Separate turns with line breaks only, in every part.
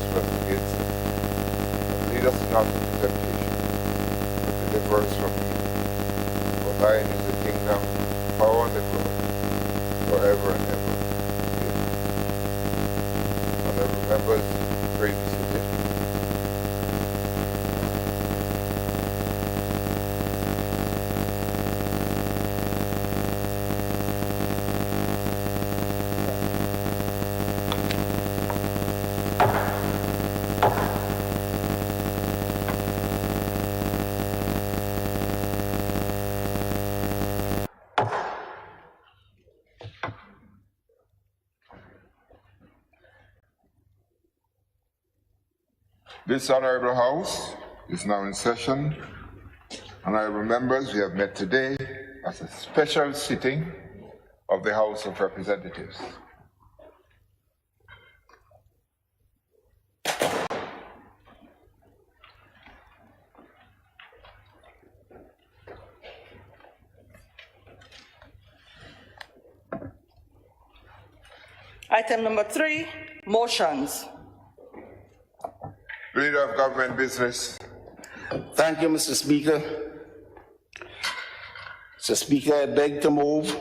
against us. And lead us not into temptation, but deliver us from evil. For thine is the kingdom, power, and the glory, forever and ever. Amen. Honorable members, pray be seated. This Honorable House is now in session. Honorable members, we have met today as a special sitting of the House of Representatives.
Item number 3, motions.
Leader of Government Business.
Thank you, Mr. Speaker. Mr. Speaker, I beg to move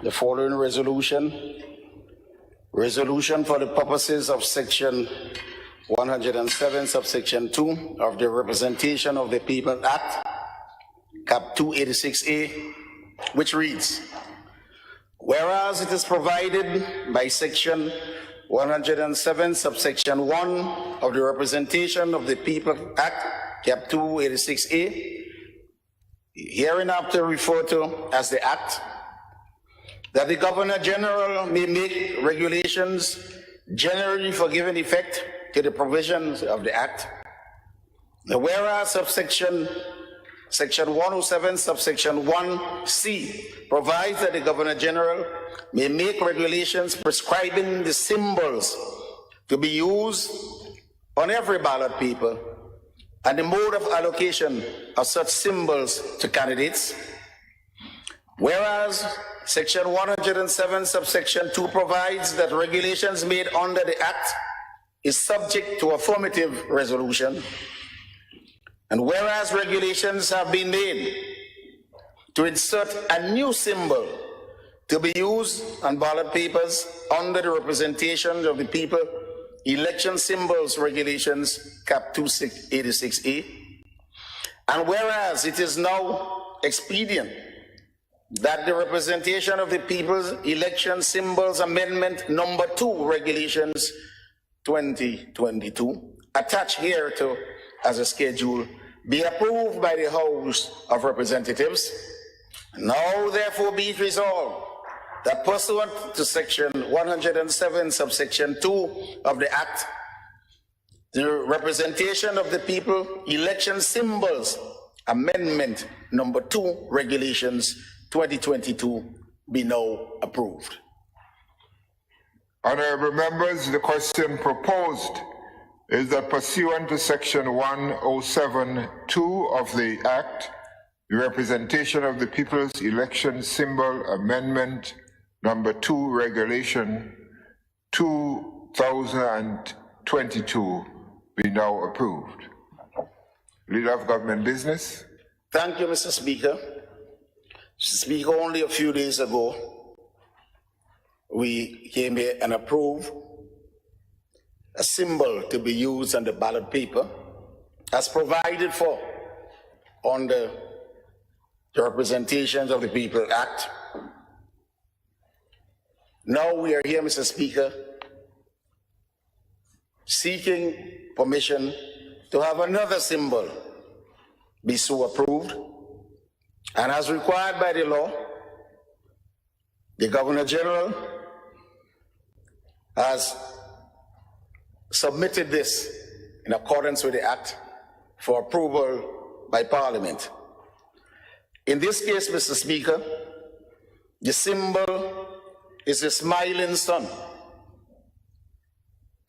the following resolution. Resolution for the purposes of Section 107, subsection 2 of the Representation of the People Act, Cap 286A, which reads, whereas it is provided by Section 107, subsection 1 of the Representation of the People Act, Cap 286A, hereinafter referred to as the Act, that the Governor General may make regulations generally for giving effect to the provisions of the Act. The whereas Section 107, subsection 1C provides that the Governor General may make regulations prescribing the symbols to be used on every ballot paper and the mode of allocation of such symbols to candidates. Whereas Section 107, subsection 2 provides that regulations made under the Act is subject to affirmative resolution. And whereas regulations have been made to insert a new symbol to be used on ballot papers under the Representation of the People Election Symbols Regulations, Cap 286A. And whereas it is now expedient that the Representation of the People's Election Symbols Amendment Number 2 Regulations 2022, attached hereto as a schedule, be approved by the House of Representatives. Now therefore be it resolved that pursuant to Section 107, subsection 2 of the Act, the Representation of the People Election Symbols Amendment Number 2 Regulations 2022 be now approved.
Honorable members, the question proposed is that pursuant to Section 107(2) of the Act, the Representation of the People's Election Symbol Amendment Number 2 Regulation 2022 be now approved. Leader of Government Business.
Thank you, Mr. Speaker. Mr. Speaker, only a few days ago, we came here and approved a symbol to be used on the ballot paper as provided for under the Representations of the People Act. Now we are here, Mr. Speaker, seeking permission to have another symbol be so approved. And as required by the law, the Governor General has submitted this in accordance with the Act for approval by Parliament. In this case, Mr. Speaker, the symbol is a smiling sun,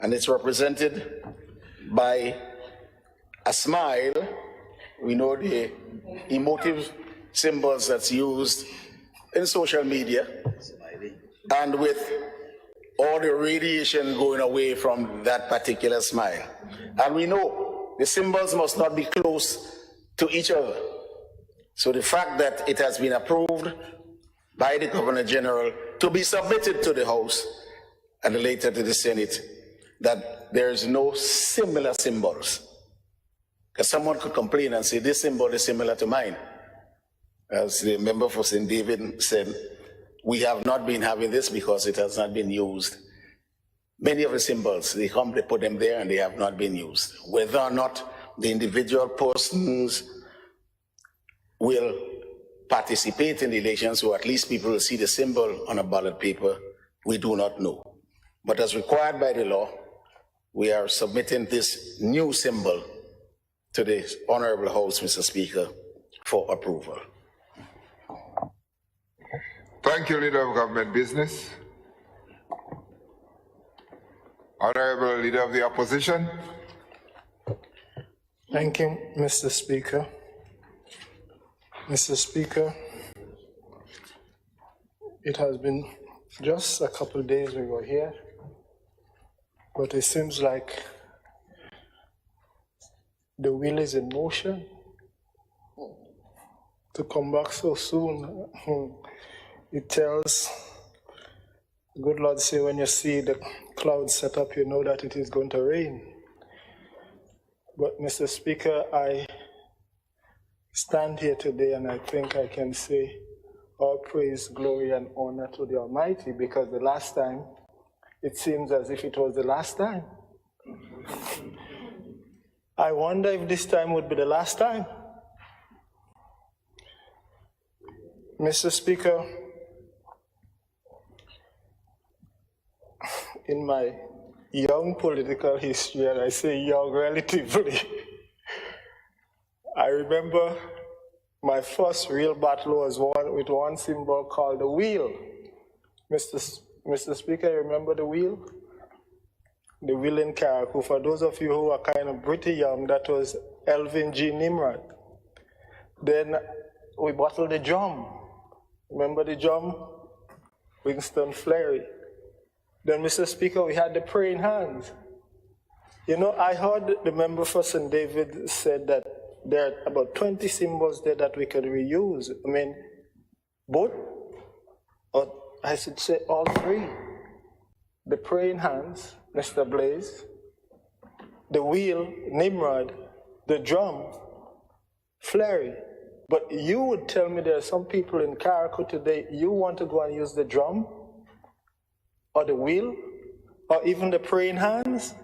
and it's represented by a smile. We know the emotive symbols that's used in social media, and with all the radiation going away from that particular smile. And we know the symbols must not be close to each other. So the fact that it has been approved by the Governor General to be submitted to the House and later to the Senate, that there is no similar symbols. Because someone could complain and say, this symbol is similar to mine. As the member for St. David said, we have not been having this because it has not been used. Many of the symbols, they come, they put them there and they have not been used. Whether or not the individual persons will participate in the elections, or at least people will see the symbol on a ballot paper, we do not know. But as required by the law, we are submitting this new symbol to the Honorable House, Mr. Speaker, for approval.
Thank you, Leader of Government Business. Honorable Leader of the Opposition.
Thank you, Mr. Speaker. Mr. Speaker, it has been just a couple of days we were here, but it seems like the wheel is in motion. To come back so soon, it tells, good Lord say, when you see the clouds set up, you know that it is going to rain. But Mr. Speaker, I stand here today and I think I can say all praise, glory, and honor to the Almighty, because the last time, it seems as if it was the last time. I wonder if this time would be the last time. Mr. Speaker, in my young political history, and I say young relatively, I remember my first real battle was with one symbol called the wheel. Mr. Speaker, you remember the wheel? The wheel in Carriacou. For those of you who are kind of pretty young, that was Elvin G. Nimrod. Then we battled the drum. Remember the drum? Winston Fleury. Then, Mr. Speaker, we had the praying hands. You know, I heard the member for St. David said that there are about 20 symbols there that we could reuse. I mean, both, or I should say all three. The praying hands, Mr. Blaze, the wheel, Nimrod, the drum, Fleury. But you would tell me there are some people in Carriacou today, you want to go and use the drum, or the wheel, or even the praying hands?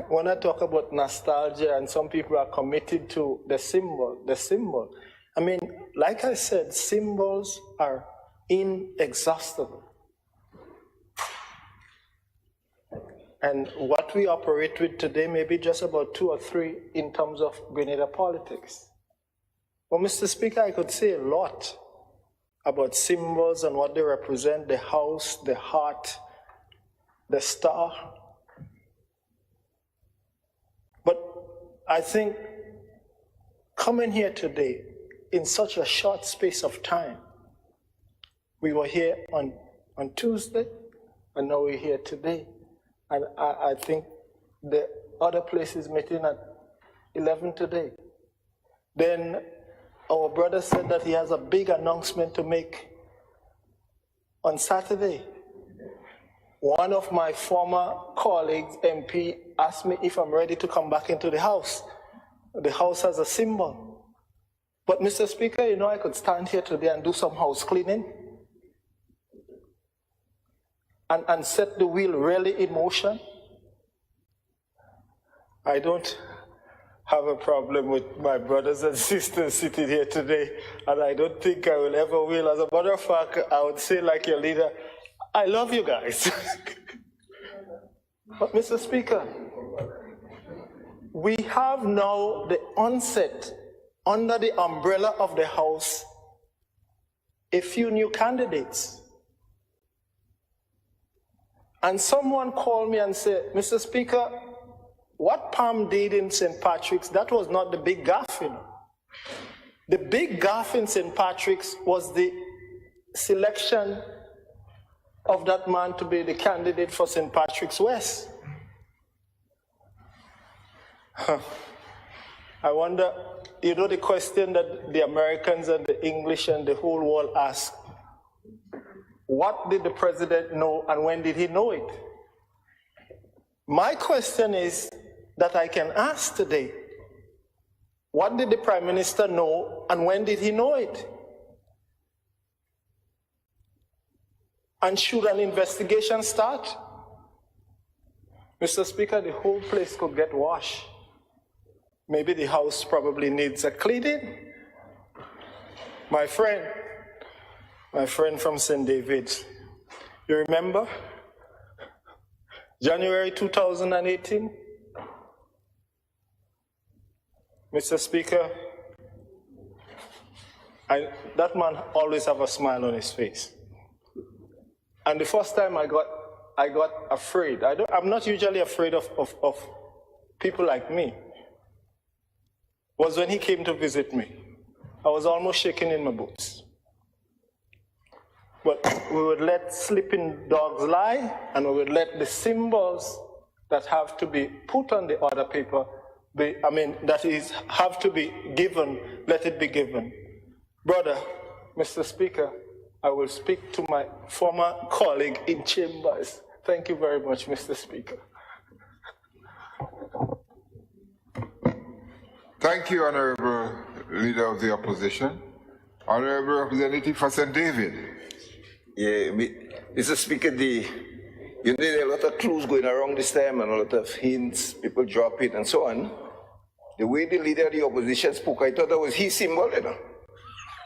When I talk about nostalgia and some people are committed to the symbol. I mean, like I said, symbols are inexhaustible. And what we operate with today may be just about 2 or 3 in terms of Grenada politics. Well, Mr. Speaker, I could say a lot about symbols and what they represent, the house, the heart, the star. But I think coming here today in such a short space of time, we were here on Tuesday, and now we're here today. And I think the other place is meeting at 11 today. Then our brother said that he has a big announcement to make on Saturday. One of my former colleagues, MP, asked me if I'm ready to come back into the House. The House has a symbol. But Mr. Speaker, you know, I could stand here today and do some house cleaning and set the wheel really in motion. I don't have a problem with my brothers and sisters sitting here today, and I don't think I will ever will. As a matter of fact, I would say like your leader, I love you guys. But Mr. Speaker, we have now the onset under the umbrella of the House, a few new candidates. And someone called me and said, Mr. Speaker, what Pam did in St. Patrick's, that was not the big gaffe, you know. The big gaffe in St. Patrick's was the selection of that man to be the candidate for St. Patrick's West. I wonder, you know, the question that the Americans and the English and the whole world ask, what did the president know and when did he know it? My question is that I can ask today, what did the Prime Minister know and when did he know it? And should an investigation start? Mr. Speaker, the whole place could get washed. Maybe the house probably needs a cleaning. My friend from St. David's, you remember? January 2018? Mr. Speaker, that man always have a smile on his face. And the first time I got afraid. I'm not usually afraid of people like me. Was when he came to visit me. I was almost shaking in my boots. But we would let sleeping dogs lie, and we would let the symbols that have to be put on the order paper have to be given, let it be given. Brother, Mr. Speaker, I will speak to my former colleague in chambers. Thank you very much, Mr. Speaker.
Thank you, Honorable Leader of the Opposition. Honorable Representative for St. David.
Yeah, Mr. Speaker, you know, there are a lot of clues going around this time and a lot of hints, people drop it and so on. The way the Leader of the Opposition spoke, I thought that was his symbol, you know.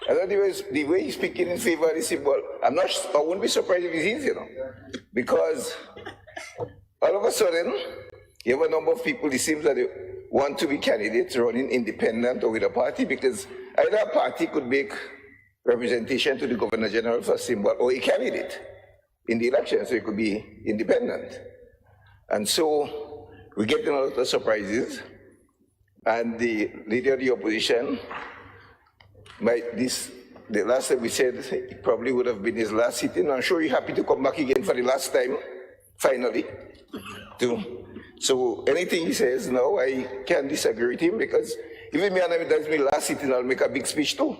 I thought the way he's speaking in favor of the symbol, I wouldn't be surprised if it's his, you know. Because all of a sudden, you have a number of people, it seems that they want to be candidates running independent or with a party, because either a party could make representation to the Governor General for a symbol or a candidate in the election, so it could be independent. And so we're getting a lot of surprises. And the Leader of the Opposition, the last time we said it probably would have been his last sitting. I'm sure you're happy to come back again for the last time, finally. So anything he says now, I can't disagree with him, because even me and him, that's my last sitting, I'll make a big speech too.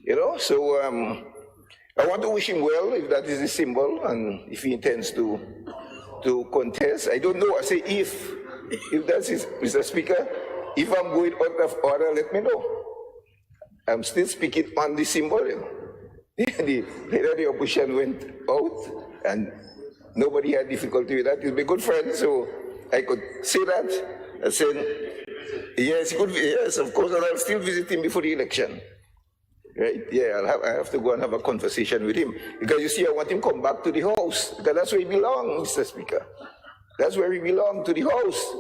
You know, so I want to wish him well, if that is the symbol, and if he intends to contest. I don't know, I say if that's his, Mr. Speaker, if I'm going out of order, let me know. I'm still speaking on the symbol. You know. The Leader of the Opposition went out, and nobody had difficulty with that. He's my good friend, so I could say that. I said, yes, yes, of course, and I'll still visit him before the election. Right? Yeah, I have to go and have a conversation with him. Because you see, I want him to come back to the house, because that's where he belongs, Mr. Speaker. That's where he belongs, to the house.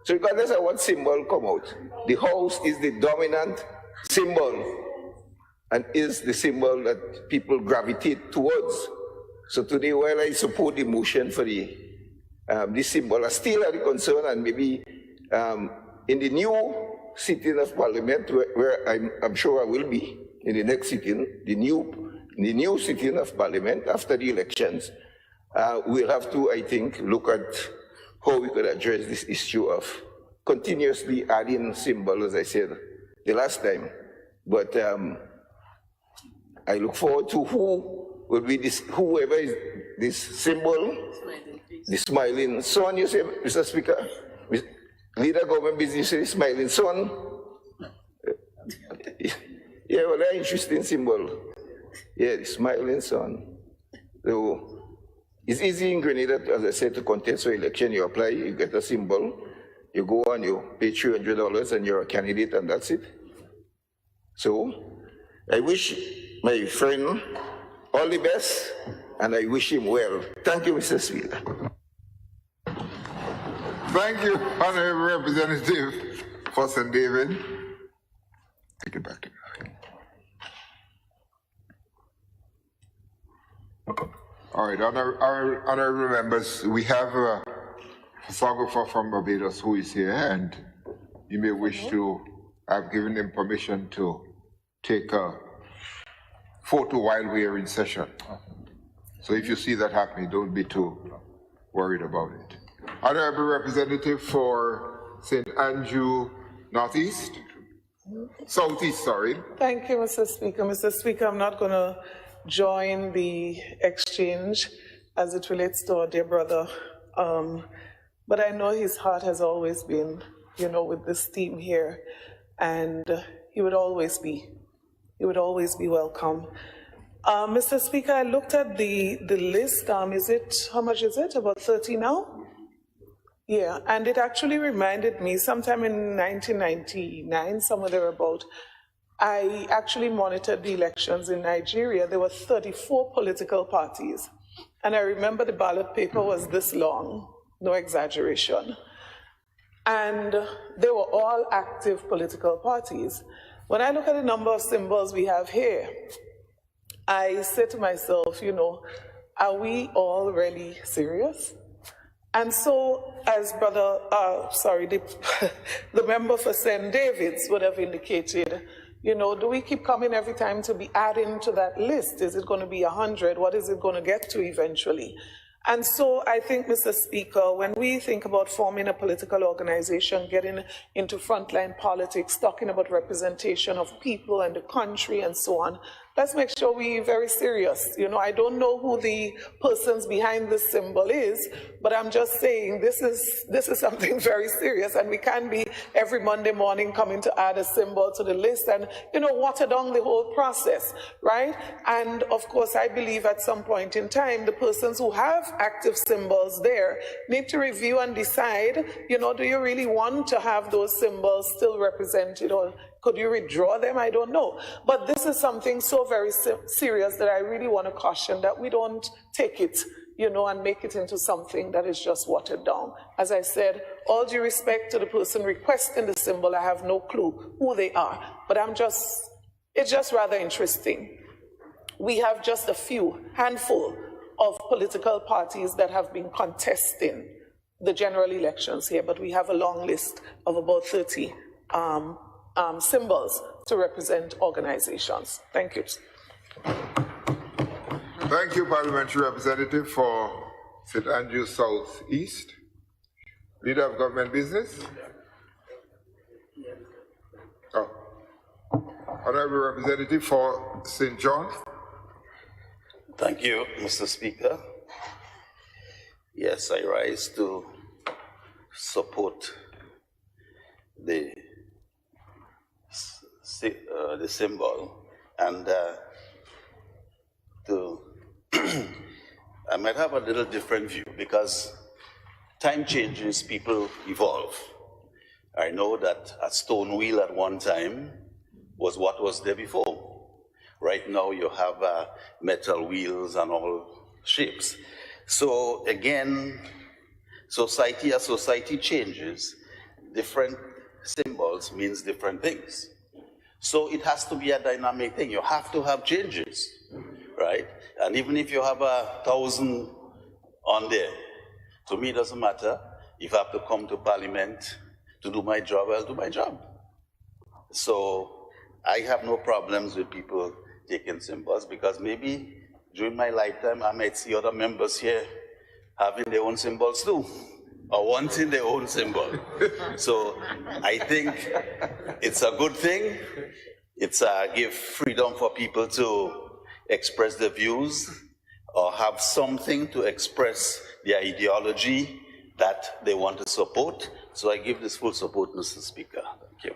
So regardless of what symbol come out, the house is the dominant symbol and is the symbol that people gravitate towards. So today, while I support the motion for this symbol, I still have the concern, and maybe in the new sitting of Parliament, where I'm sure I will be in the next sitting, the new sitting of Parliament after the elections, we'll have to, I think, look at how we could address this issue of continuously adding symbols, as I said the last time. But I look forward to who will be whoever is this symbol, the smiling sun, you say, Mr. Speaker, Leader Government Business, you say, smiling sun. Yeah, well, an interesting symbol. Yeah, the smiling sun. So it's easy in Grenada, as I said, to contest for election. You apply, you get a symbol, you go and you pay $300 and you're a candidate, and that's it. So I wish my friend all the best, and I wish him well. Thank you, Mr. Speaker.
Thank you, Honorable Representative for St. David. Take it back to you. All right, honorable members, we have a photographer from Barbados who is here, and you may wish to, I've given him permission to take a photo while we are in session. So if you see that happening, don't be too worried about it. Honorable Representative for St. Andrew Northeast, Southeast, sorry.
Thank you, Mr. Speaker. Mr. Speaker, I'm not going to join the exchange as it relates to our dear brother, but I know his heart has always been, with this team here, and he would always be welcome. Mr. Speaker, I looked at the list. How much is it? About 30 now? Yeah, and it actually reminded me, sometime in 1999, somewhere thereabout, I actually monitored the elections in Nigeria. There were 34 political parties. And I remember the ballot paper was this long, no exaggeration. And they were all active political parties. When I look at the number of symbols we have here, I say to myself, are we all really serious? And so, as the member for St. David's would have indicated, do we keep coming every time to be adding to that list? Is it going to be 100? What is it going to get to eventually? And so I think, Mr. Speaker, when we think about forming a political organization, getting into frontline politics, talking about representation of people and the country and so on, let's make sure we're very serious. I don't know who the persons behind this symbol is, but I'm just saying this is something very serious, and we can't be every Monday morning coming to add a symbol to the list and, water down the whole process, right? And of course, I believe at some point in time, the persons who have active symbols there need to review and decide, do you really want to have those symbols still represented, or could you withdraw them? I don't know. But this is something so very serious that I really want to caution that we don't take it, and make it into something that is just watered down. As I said, all due respect to the person requesting the symbol, I have no clue who they are. But it's just rather interesting. We have just a handful of political parties that have been contesting the general elections here, but we have a long list of about 30 symbols to represent organizations. Thank you.
Thank you, Parliamentary Representative for St. Andrews Southeast. Leader of Government Business? Oh. Honorable Representative for St. John?
Thank you, Mr. Speaker. Yes, I rise to support the symbol, and I might have a little different view because time changes, people evolve. I know that a stone wheel at one time was what was there before. Right now you have metal wheels and all shapes. So again, society as society changes, different symbols means different things. So it has to be a dynamic thing. You have to have changes, right? And even if you have 1,000 on there, to me it doesn't matter. If I have to come to Parliament to do my job, I'll do my job. So I have no problems with people taking symbols, because maybe during my lifetime I might see other members here having their own symbols too, or wanting their own symbol. So I think it's a good thing. It's give freedom for people to express their views or have something to express their ideology that they want to support. So I give this full support, Mr. Speaker. Thank you.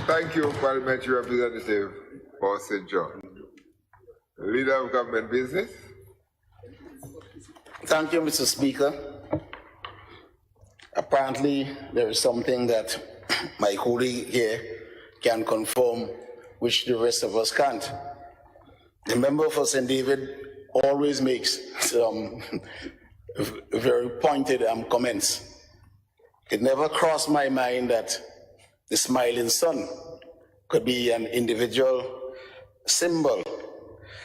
Thank you, Parliamentary Representative for St. John. Leader of Government Business.
Thank you, Mr. Speaker. Apparently, there is something that my colleague here can confirm, which the rest of us can't. The member for St. David always makes some very pointed comments. It never crossed my mind that the smiling sun could be an individual symbol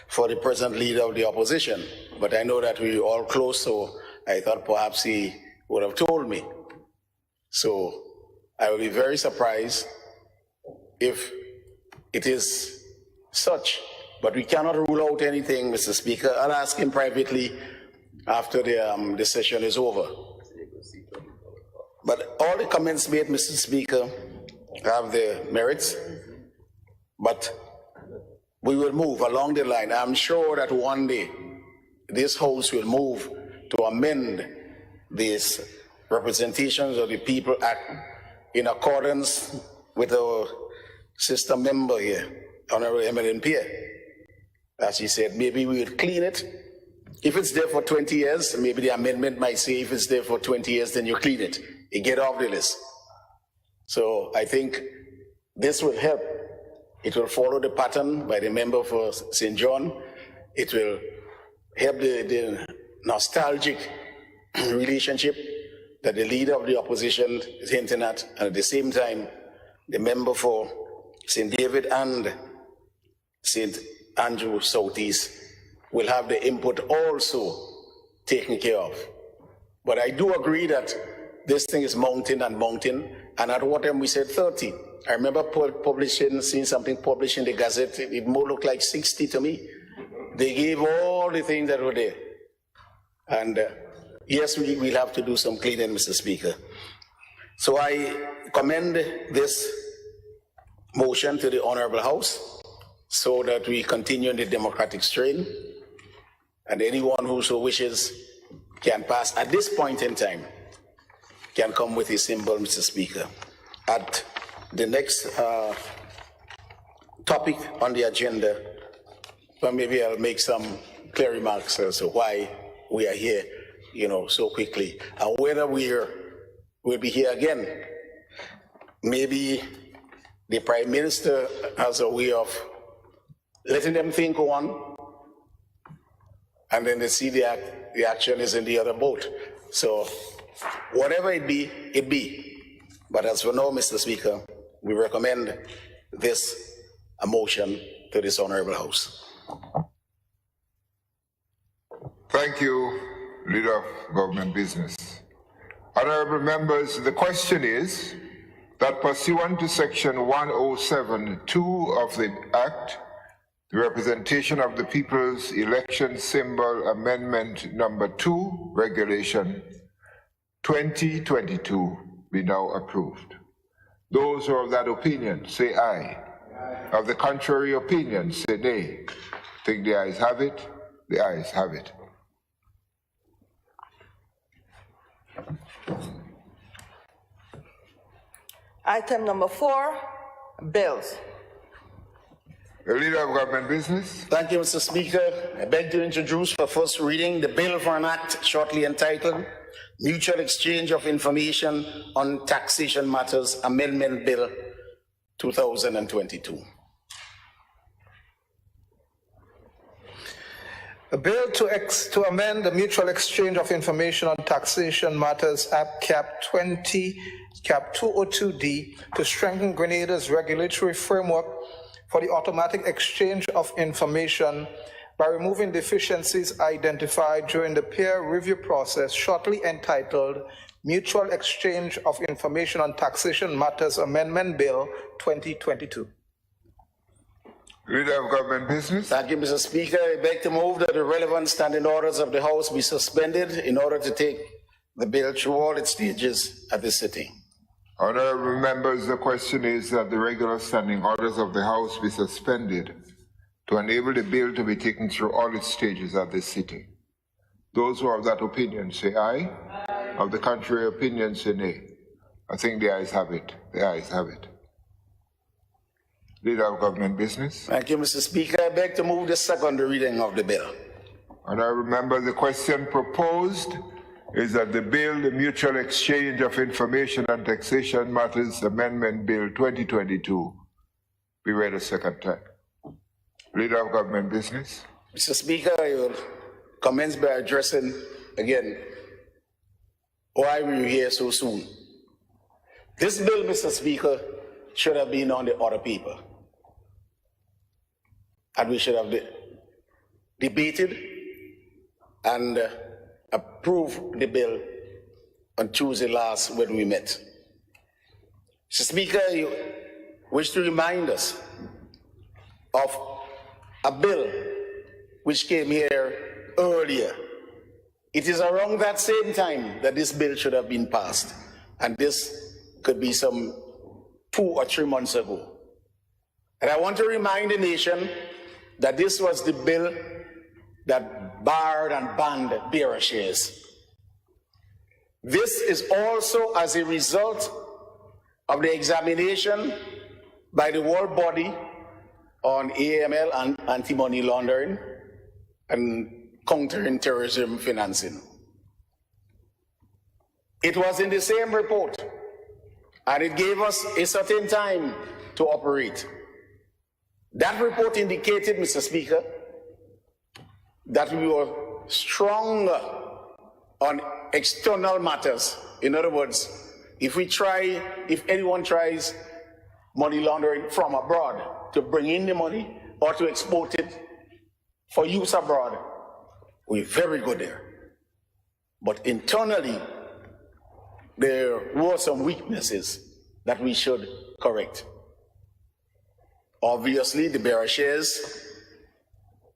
for the present leader of the opposition. But I know that we're all close, so I thought perhaps he would have told me. So I will be very surprised if it is such but we cannot rule out anything, Mr. Speaker. I'll ask him privately after the session is over. But all the comments made, Mr. Speaker, have their merits, but we will move along the line. I'm sure that one day this House will move to amend these Representations of the People Act in accordance with our sister member here, Honorable Eminent Pierre. As he said, maybe we will clean it. If it's there for 20 years, maybe the amendment might say if it's there for 20 years, then you clean it. You get off the list. So I think this will help. It will follow the pattern by the member for St. John. It will help the nostalgic relationship that the leader of the opposition is hinting at, and at the same time, the member for St. David and St. Andrew Southeast will have the input also taken care of. But I do agree that this thing is mounting and mounting, and at what time we said 30. I remember seeing something published in the Gazette, it more looked like 60 to me. They gave all the things that were there. And yes, we'll have to do some cleaning, Mr. Speaker. So I commend this motion to the Honorable House so that we continue in the democratic strain, and anyone who so wishes can pass at this point in time, can come with a symbol, Mr. Speaker. At the next topic on the agenda, well, maybe I'll make some clear remarks as to why we are here, so quickly, and whether we'll be here again. Maybe the Prime Minister has a way of letting them think one, and then they see the action is in the other boat. So whatever it be, it be. But as for now, Mr. Speaker, we recommend this a motion to this Honorable House.
Thank you, Leader of Government Business. Honorable members, the question is that pursuant to Section 107(2) of the Act, the Representation of the People's Election Symbol Amendment Number 2, Regulation 2022 be now approved. Those who are of that opinion, say aye. Aye. Of the contrary opinion, say nay. Think the ayes have it? The ayes have it.
Item number 4, bills.
The Leader of Government Business.
Thank you, Mr. Speaker. I beg to introduce for first reading the bill for an act shortly entitled Mutual Exchange of Information on Taxation Matters Amendment Bill 2022.
A bill to amend the Mutual Exchange of Information on Taxation Matters Act Cap 202D to strengthen Grenada's regulatory framework for the automatic exchange of information by removing deficiencies identified during the peer review process, shortly entitled Mutual Exchange of Information on Taxation Matters Amendment Bill 2022.
Leader of Government Business.
Thank you, Mr. Speaker. I beg to move that the relevant standing orders of the House be suspended in order to take the bill through all its stages at this sitting.
Honorable members, the question is that the regular standing orders of the House be suspended to enable the bill to be taken through all its stages at this sitting. Those who are of that opinion say aye. Aye. Of the contrary opinion say nay. I think the ayes have it. The ayes have it. Leader of Government Business.
Thank you, Mr. Speaker. I beg to move the second reading of the bill.
Honorable members, the question proposed is that the bill, the Mutual Exchange of Information on Taxation Matters Amendment Bill 2022, be read a second time. Leader of Government Business.
Mr. Speaker, I will commence by addressing again why we were here so soon. This bill, Mr. Speaker, should have been on the order paper. And we should have debated and approved the bill on Tuesday last when we met. Mr. Speaker, I wish to remind us of a bill which came here earlier. It is around that same time that this bill should have been passed, and this could be some 2 or 3 months ago. And I want to remind the nation that this was the bill that barred and banned bearer shares. This is also as a result of the examination by the World Body on AML and anti-money laundering and countering terrorism financing. It was in the same report, and it gave us a certain time to operate. That report indicated, Mr. Speaker, that we were stronger on external matters. In other words, if anyone tries money laundering from abroad to bring in the money or to export it for use abroad, we're very good there. But internally, there were some weaknesses that we should correct. Obviously, the bearer shares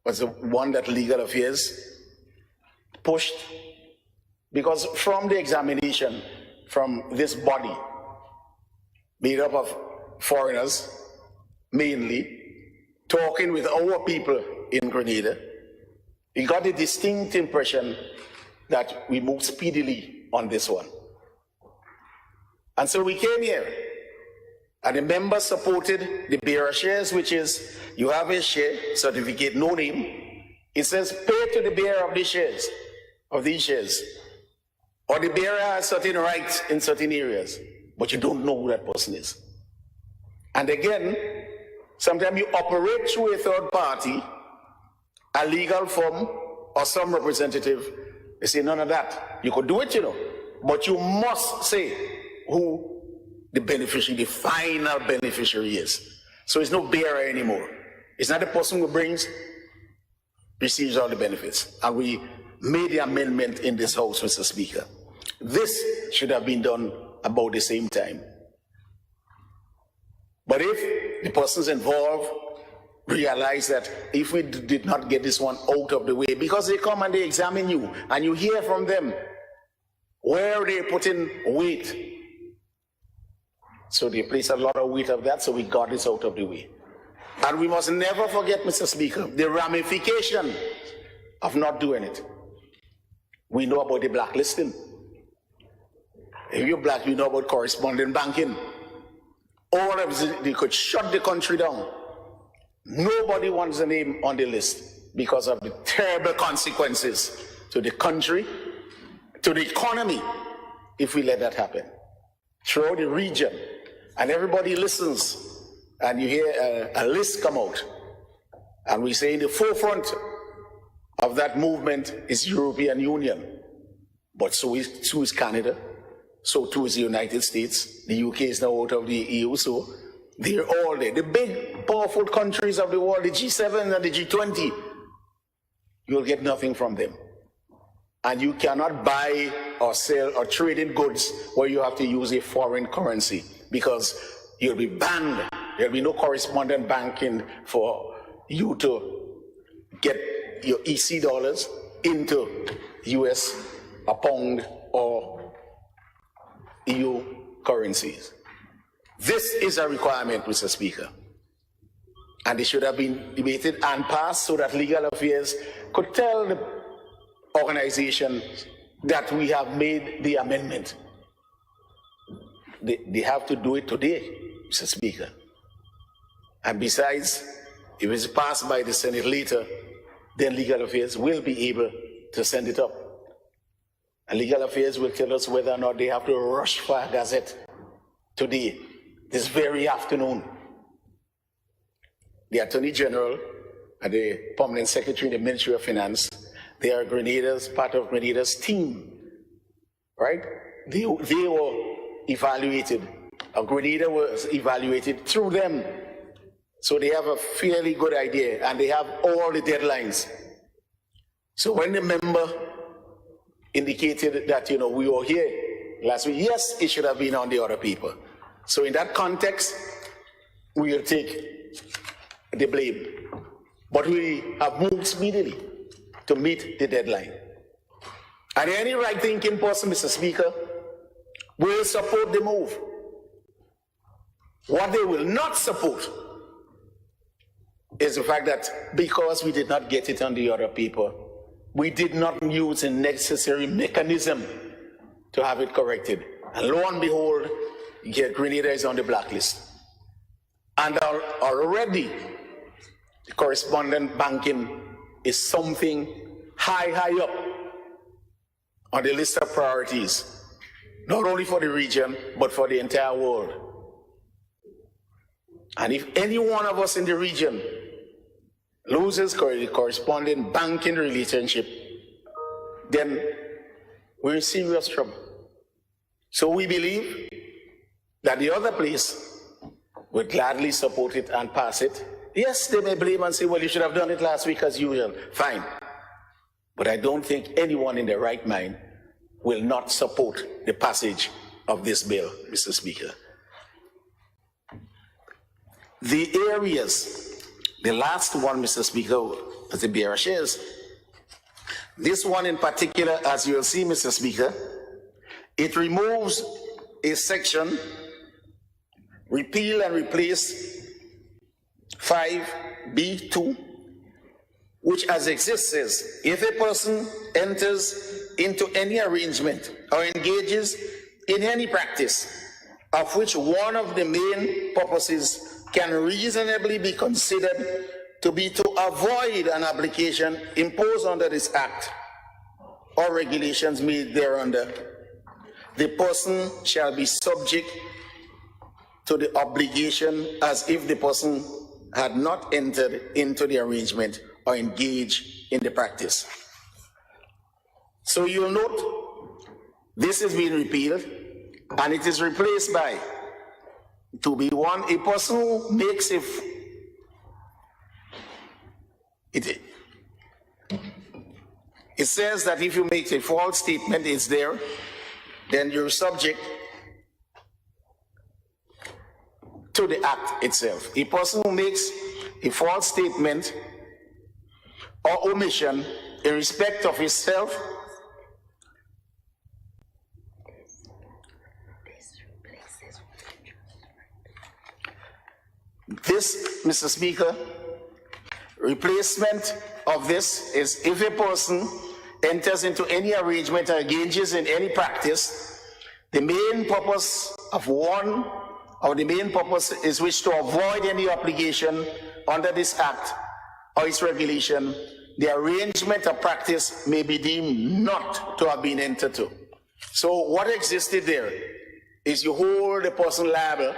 was the one that Legal Affairs pushed, because from the examination from this body, made up of foreigners, mainly, talking with our people in Grenada, we got a distinct impression that we moved speedily on this one. And so we came here, and the members supported the bearer shares, which is, you have a share certificate, no name. It says pay to the bearer of these shares, or the bearer has certain rights in certain areas, but you don't know who that person is. And again, sometimes you operate through a third party, a legal firm, or some representative. They say none of that. You could do it, but you must say who the beneficiary, the final beneficiary is. So it's no bearer anymore. It's not the person who receives all the benefits. And we made the amendment in this House, Mr. Speaker. This should have been done about the same time. But if the persons involved realize that if we did not get this one out of the way, because they come and they examine you and you hear from them where they put in weight, so they place a lot of weight of that, so we got this out of the way. And we must never forget, Mr. Speaker, the ramification of not doing it. We know about the blacklisting. If you're black, you know about correspondent banking. All of it, they could shut the country down. Nobody wants a name on the list because of the terrible consequences to the country, to the economy, if we let that happen. Throughout the region, and everybody listens, and you hear a list come out, and we say in the forefront of that movement is European Union, but so is Canada, so too is the United States. The UK is now out of the EU, so they're all there. The big, powerful countries of the world, the G7 and the G20, you'll get nothing from them. And you cannot buy or sell or trade in goods where you have to use a foreign currency, because you'll be banned. There'll be no correspondent banking for you to get your EC dollars into US, a pound, or EU currencies. This is a requirement, Mr. Speaker. And it should have been debated and passed so that Legal Affairs could tell the organization that we have made the amendment. They have to do it today, Mr. Speaker. And besides, if it's passed by the Senate later, then Legal Affairs will be able to send it up. And Legal Affairs will tell us whether or not they have to rush for a gazette today, this very afternoon. The Attorney General and the Permanent Secretary in the Ministry of Finance, they are Grenada's, part of Grenada's team, right? They were evaluated, Grenada was evaluated through them. So they have a fairly good idea, and they have all the deadlines. So when the member indicated that, we were here last week, yes, it should have been on the other paper. So in that context, we will take the blame. but we have moved speedily to meet the deadline. And any right-thinking person, Mr. Speaker, will support the move. What they will not support is the fact that because we did not get it on the other paper, we did not use the necessary mechanism to have it corrected. And lo and behold, Grenada is on the blacklist. And already, the correspondent banking is something high up on the list of priorities, not only for the region, but for the entire world. And if any one of us in the region loses the corresponding banking relationship, then we're in serious trouble. So we believe that the other place would gladly support it and pass it. Yes, they may blame and say, well, you should have done it last week as usual. Fine. But I don't think anyone in their right mind will not support the passage of this bill, Mr. Speaker. The areas, the last one, Mr. Speaker, as the bearer shares, this one in particular, as you'll see, Mr. Speaker, it removes a section, repeal and replace 5B2, which as exists says, if a person enters into any arrangement or engages in any practice of which one of the main purposes can reasonably be considered to be to avoid an obligation imposed under this act or regulations made thereunder, the person shall be subject to the obligation as if the person had not entered into the arrangement or engaged in the practice. So you'll note this is being repealed and it is replaced by 2B1, a person who makes it says that if you make a false statement, it's there, then you're subject to the act itself. A person who makes a false statement or omission in respect of himself this, Mr. Speaker, replacement of this is if a person enters into any arrangement or engages in any practice, the main purpose of one, or the main purpose is which to avoid any obligation under this act or its regulation, the arrangement or practice may be deemed not to have been entered to. So what existed there is you hold the person liable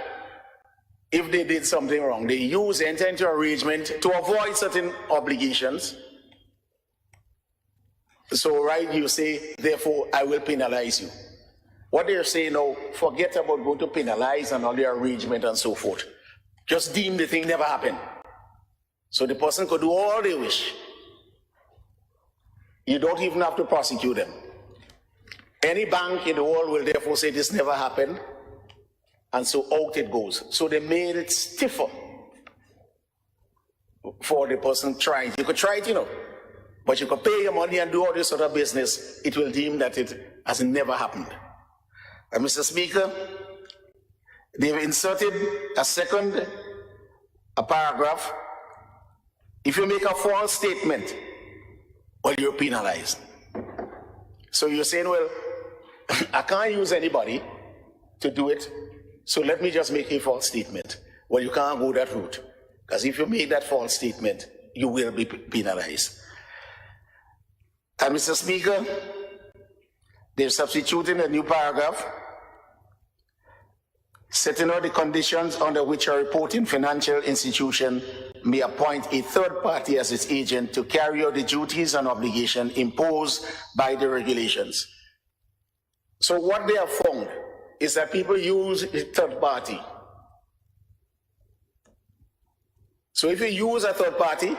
if they did something wrong. They enter into arrangement to avoid certain obligations. So right, you say, therefore, I will penalize you. What they're saying now, forget about going to penalize and all the arrangement and so forth. Just deem the thing never happened. So the person could do all they wish. You don't even have to prosecute them. Any bank in the world will therefore say this never happened, and so out it goes. So they made it stiffer for the person trying. You could try it, you know, but you could pay your money and do all this sort of business. It will deem that it has never happened. And Mr. Speaker, they've inserted a paragraph. If you make a false statement, well, you're penalized. So you're saying, well, I can't use anybody to do it, so let me just make a false statement. Well, you can't go that route, because if you make that false statement, you will be penalized. And Mr. Speaker, they're substituting a new paragraph, setting out the conditions under which a reporting financial institution may appoint a third party as its agent to carry out the duties and obligations imposed by the regulations. So what they have found is that people use a third party. So if you use a third party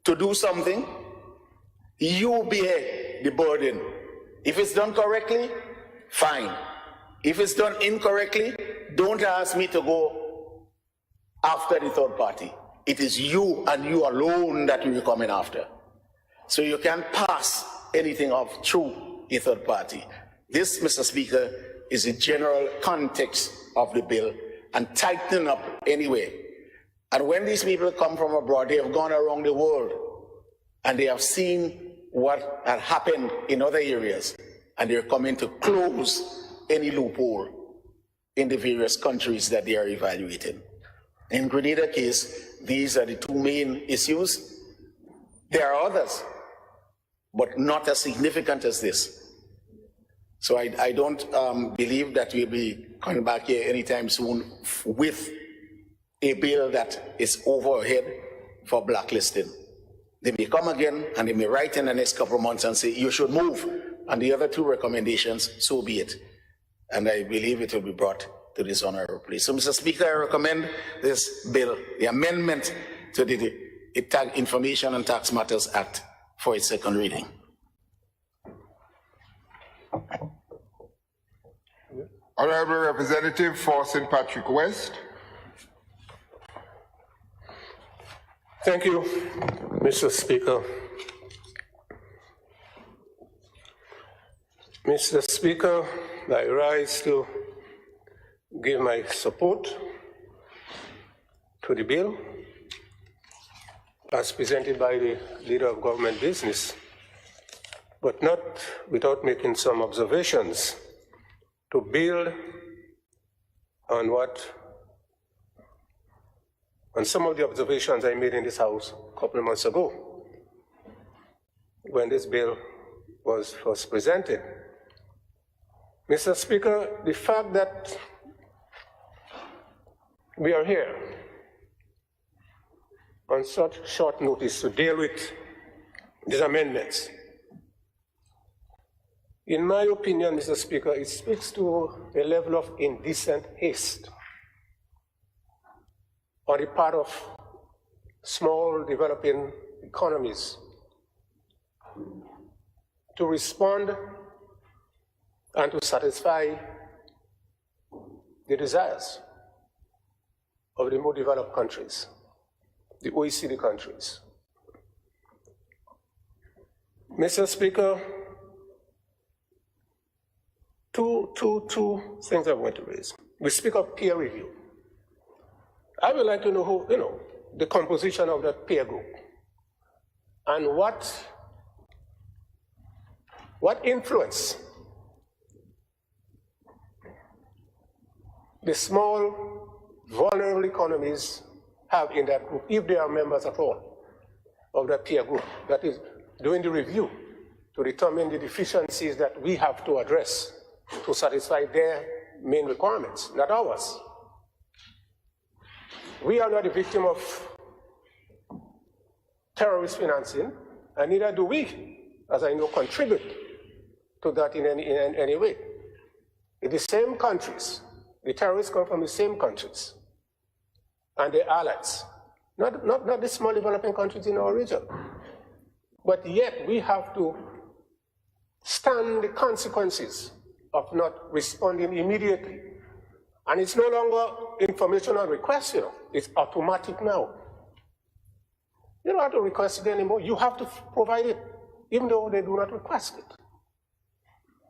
to do something, you bear the burden. If it's done correctly, fine. If it's done incorrectly, don't ask me to go after the third party. it is you and you alone that we're coming after. So you can't pass anything off through a third party. This, Mr. Speaker, is the general context of the bill and tightening up anyway. And when these people come from abroad, they have gone around the world and they have seen what had happened in other areas, and they're coming to close any loophole in the various countries that they are evaluating. In Grenada case, these are the two main issues. There are others, but not as significant as this. So I don't believe that we'll be coming back here anytime soon with a bill that is overhead for blacklisting. They may come again and they may write in the next couple of months and say, you should move. And the other two recommendations, so be it. And I believe it will be brought to this honorable place. So, Mr. Speaker, I recommend this bill, the amendment to the Information and Tax Matters Act, for its second reading.
Honorable Representative for St. Patrick West.
Thank you, Mr. Speaker. Mr. Speaker, I rise to give my support to the bill as presented by the Leader of Government Business, but not without making some observations to build on some of the observations I made in this House a couple of months ago when this bill was first presented. Mr. Speaker, the fact that we are here on such short notice to deal with these amendments, in my opinion, Mr. Speaker, it speaks to a level of indecent haste on the part of small developing economies to respond and to satisfy the desires of the more developed countries, the OECD countries. Mr. Speaker, two things I want to raise. We speak of peer review. I would like to know who, the composition of that peer group and what influence the small, vulnerable economies have in that group, if they are members at all of that peer group, that is doing the review to determine the deficiencies that we have to address to satisfy their main requirements, not ours. We are not a victim of terrorist financing, and neither do we, as I know, contribute to that in any way. In the same countries, the terrorists come from the same countries, and their allies, not the small developing countries in our region. But yet we have to stand the consequences of not responding immediately. And it's no longer informational request, it's automatic now. You don't have to request it anymore, you have to provide it, even though they do not request it.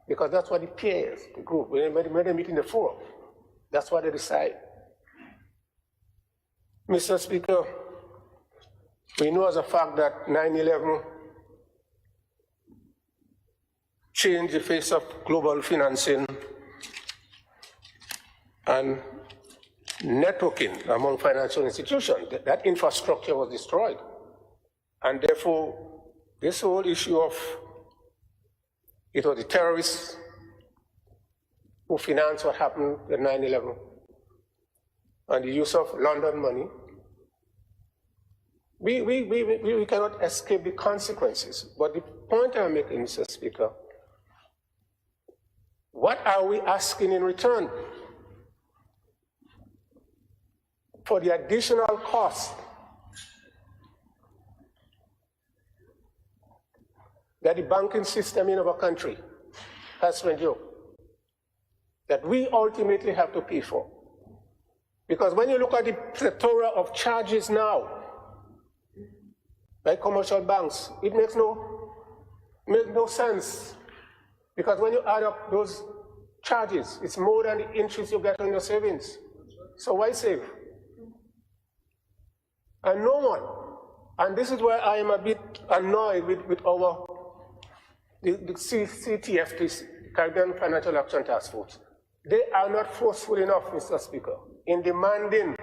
Because that's what the peers, the group, when they meet in the forum, that's what they decide. Mr. Speaker, we know as a fact that 9/11 changed the face of global financing and networking among financial institutions. That infrastructure was destroyed. And therefore, this whole issue of it was the terrorists who financed what happened at 9/11 and the use of London money, we cannot escape the consequences. But the point I'm making, Mr. Speaker, what are we asking in return for the additional cost that the banking system in our country has to endure, that we ultimately have to pay for? Because when you look at the plethora of charges now by commercial banks, it makes no sense. Because when you add up those charges, it's more than the interest you get on your savings. So why save? And no one, and this is where I am a bit annoyed with the CTF, Caribbean Financial Action Task Force. They are not forceful enough, Mr. Speaker, in demanding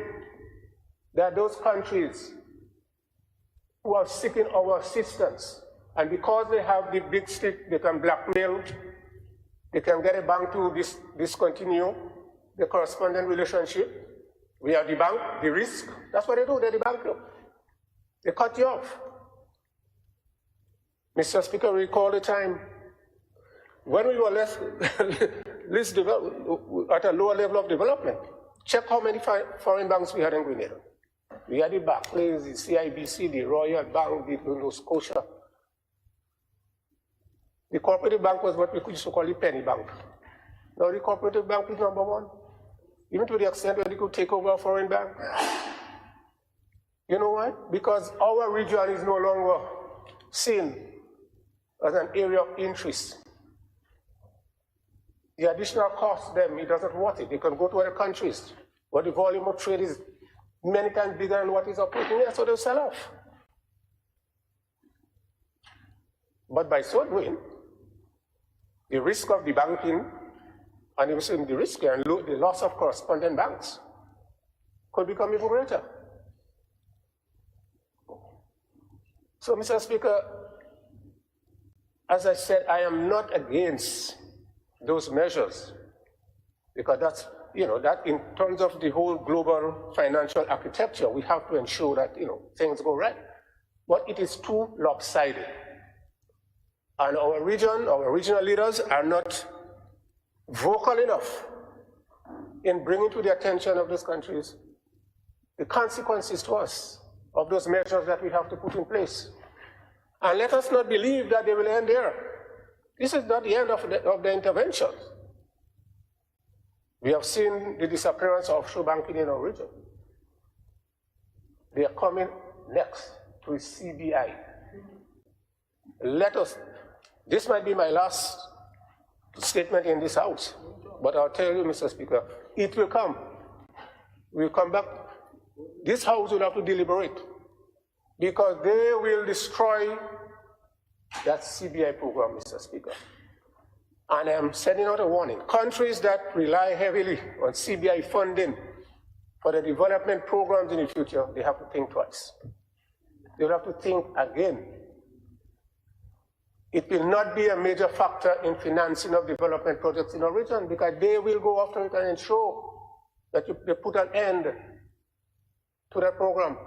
that those countries who are seeking our assistance, and because they have the big stick, they can blackmail, they can get a bank to discontinue the correspondent relationship. We are the bank, the risk. That's what they do, they're the bank. They cut you off. Mr. Speaker, recall the time when we were least developed, at a lower level of development. Check how many foreign banks we had in Grenada. We had the Barclays, the CIBC, the Royal Bank, the Nova Scotia. The cooperative bank was what we used to call the penny bank. Now the cooperative bank is number one, even to the extent that they could take over a foreign bank. You know why? Because our region is no longer seen as an area of interest. The additional cost them, it doesn't worth it. They can go to other countries, but the volume of trade is many times bigger than what is operating here, so they'll sell off. But by so doing, the risk of the banking, and even the risk and the loss of correspondent banks could become even greater. So, Mr. Speaker, as I said, I am not against those measures, because that's, that in terms of the whole global financial architecture, we have to ensure that, things go right. But it is too lopsided. And our regional leaders are not vocal enough in bringing to the attention of those countries the consequences to us of those measures that we have to put in place. And let us not believe that they will end there. This is not the end of the intervention. We have seen the disappearance of offshore banking in our region. They are coming next to the CBI. This might be my last statement in this House, but I'll tell you, Mr. Speaker, it will come. We'll come back. This House will have to deliberate, because they will destroy that CBI program, Mr. Speaker. And I'm sending out a warning. Countries that rely heavily on CBI funding for the development programs in the future, they have to think twice. They'll have to think again. It will not be a major factor in financing of development projects in our region, because they will go after it and ensure that they put an end to that program.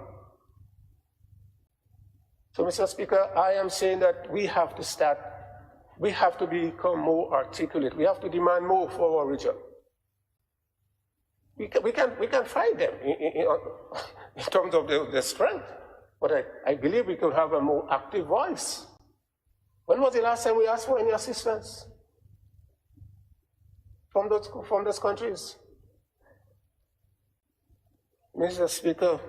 So, Mr. Speaker, I am saying that we have to become more articulate. We have to demand more for our region. We can fight them in terms of their strength, but I believe we could have a more active voice. When was the last time we asked for any assistance from those countries? Mr. Speaker,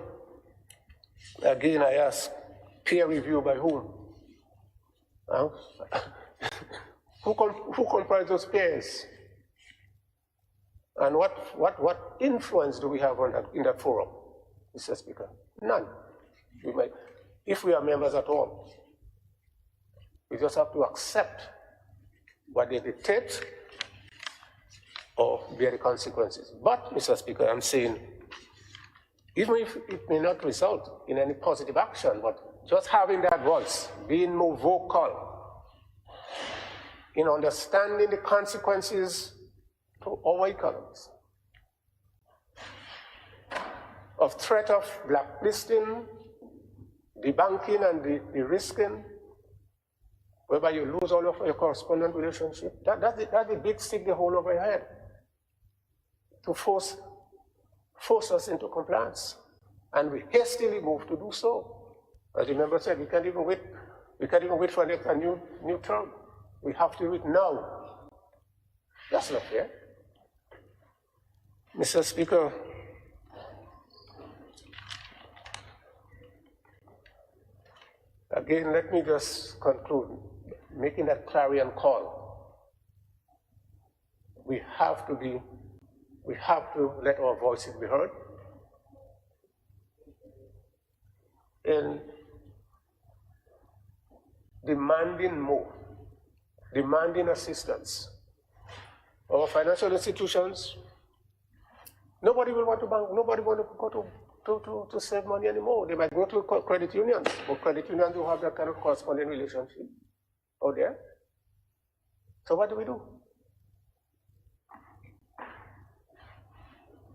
again I ask, peer review by whom? Who comprise those peers? And what influence do we have in that forum, Mr. Speaker? None. If we are members at all, we just have to accept what they dictate or bear the consequences. But, Mr. Speaker, I'm saying, even if it may not result in any positive action, but just having that voice, being more vocal in understanding the consequences to our economies of threat of blacklisting, debanking, and the risking, whereby you lose all of your correspondent relationship. That's the big stick they hold over your head to force us into compliance. And we hastily move to do so. As the member said, we can't even wait for a new term. We have to do it now. That's not fair. Mr. Speaker, Again, let me just conclude, making that clarion call. We have to let our voices be heard. And demanding more, demanding assistance. Our financial institutions, nobody will want to bank, nobody will want to go to save money anymore. They might go to credit unions, but credit unions don't have that kind of corresponding relationship out there. So what do we do?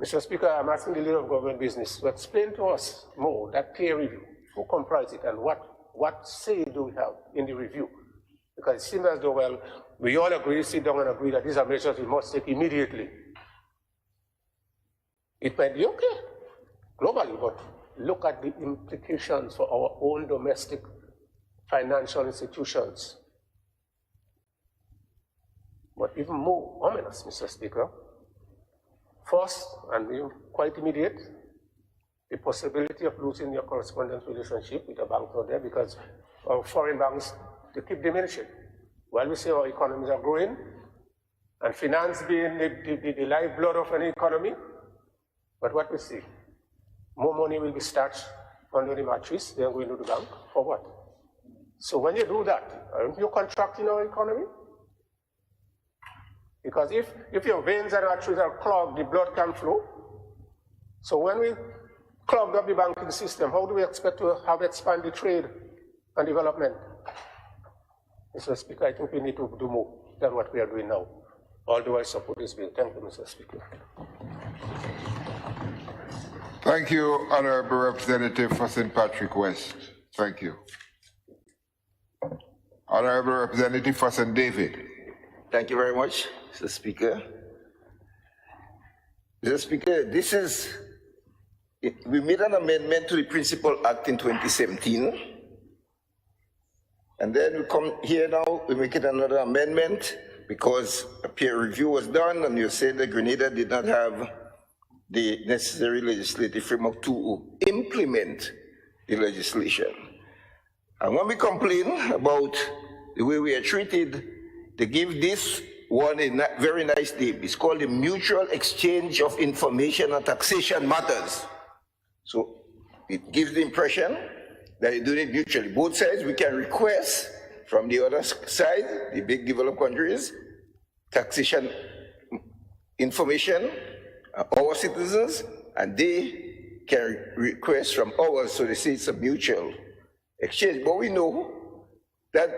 Mr. Speaker, I'm asking the leader of government business to explain to us more that peer review, who comprise it, and what say do we have in the review? Because it seems as though, well, we all agree, sit down and agree that these are measures we must take immediately. It might be okay globally, but look at the implications for our own domestic financial institutions. But even more ominous, Mr. Speaker, first, and quite immediate, the possibility of losing your correspondence relationship with a bank out there because our foreign banks, they keep diminishing. While we say our economies are growing, and finance being the lifeblood of an economy, but what we see, more money will be stashed under the mattress than going to the bank. For what? So when you do that, aren't you contracting our economy? Because if your veins and arteries are clogged, the blood can flow. So when we clog up the banking system, how do we expect to have expanded trade and development? Mr. Speaker, I think we need to do more than what we are doing now. Although I support this bill. Thank you, Mr. Speaker.
Thank you, Honorable Representative for St. Patrick West. Thank you. Honorable Representative for St. David.
Thank you very much, Mr. Speaker. Mr. Speaker, we made an amendment to the Principal Act in 2017. And then we come here now, we make it another amendment because a peer review was done and you said that Grenada did not have the necessary legislative framework to implement the legislation. And when we complain about the way we are treated, they give this one a very nice name. It's called the Mutual Exchange of Information on Taxation Matters. So it gives the impression that you do it mutually. Both sides, we can request from the other side, the big developed countries, taxation information, our citizens, and they can request from ours, so they say it's a mutual exchange. But we know that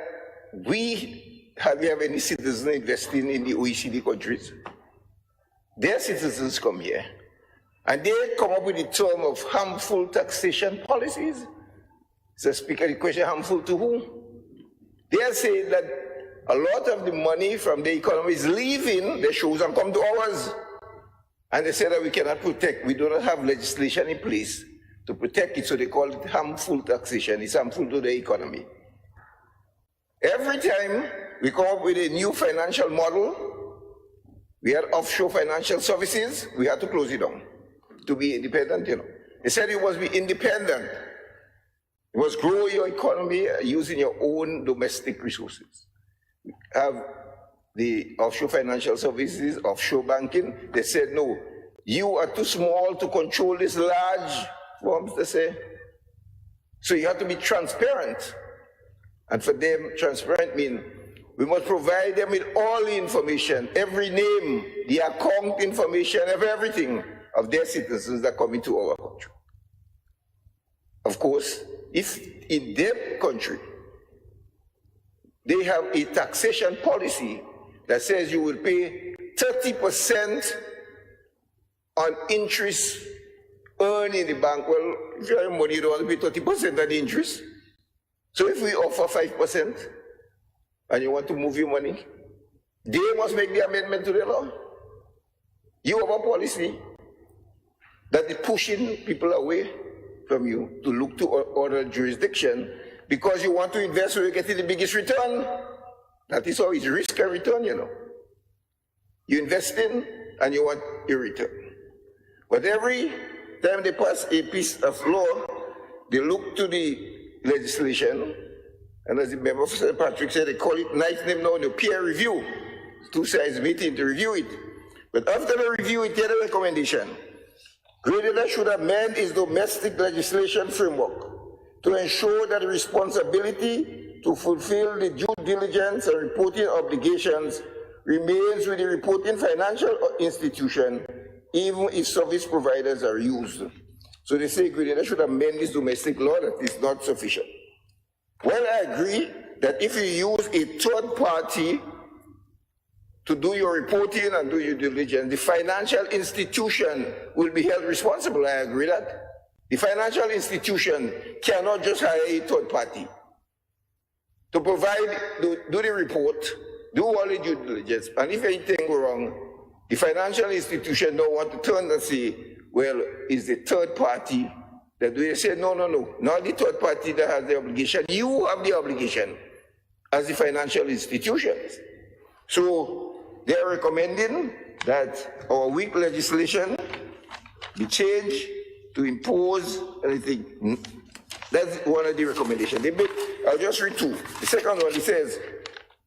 we hardly have any citizens investing in the OECD countries. Their citizens come here, and they come up with the term of harmful taxation policies. So, Speaker, the question, harmful to whom? They are saying that a lot of the money from the economy is leaving their shores and come to ours. And they say that we cannot protect, we do not have legislation in place to protect it, so they call it harmful taxation. It's harmful to the economy. Every time we come up with a new financial model, we had offshore financial services, we had to close it down to be independent, you know. They said it must be independent. You must grow your economy using your own domestic resources. We have the offshore financial services, offshore banking. They said, no, you are too small to control this large firms, they say. So you have to be transparent. And for them, transparent means we must provide them with all the information, every name, the account information of everything of their citizens that come into our country. Of course, if in their country they have a taxation policy that says you will pay 30% on interest earned in the bank, well, if you have money, you don't want to pay 30% on the interest. So if we offer 5% and you want to move your money, they must make the amendment to the law. You have a policy that is pushing people away from you to look to other jurisdiction because you want to invest where you get the biggest return. That is how it's risk and return, you know. You invest in and you want your return. But every time they pass a piece of law, they look to the legislation And as the member for St. Patrick said, they call it nice name now, the peer review. Two sides meeting to review it. But after the review, it had a recommendation. Grenada should amend its domestic legislation framework to ensure that the responsibility to fulfill the due diligence and reporting obligations remains with the reporting financial institution, even if service providers are used. So they say Grenada should amend this domestic law that is not sufficient. Well, I agree that if you use a third party to do your reporting and do your diligence, the financial institution will be held responsible. I agree that. The financial institution cannot just hire a third party to provide, do the report, do all the due diligence, and if anything go wrong, the financial institution don't want to turn and say, well, it's the third party that do. They say, no, not the third party that has the obligation. You have the obligation as the financial institutions. So they are recommending that our weak legislation be changed to impose anything. That's one of the recommendations. I'll just read two. The second one, it says,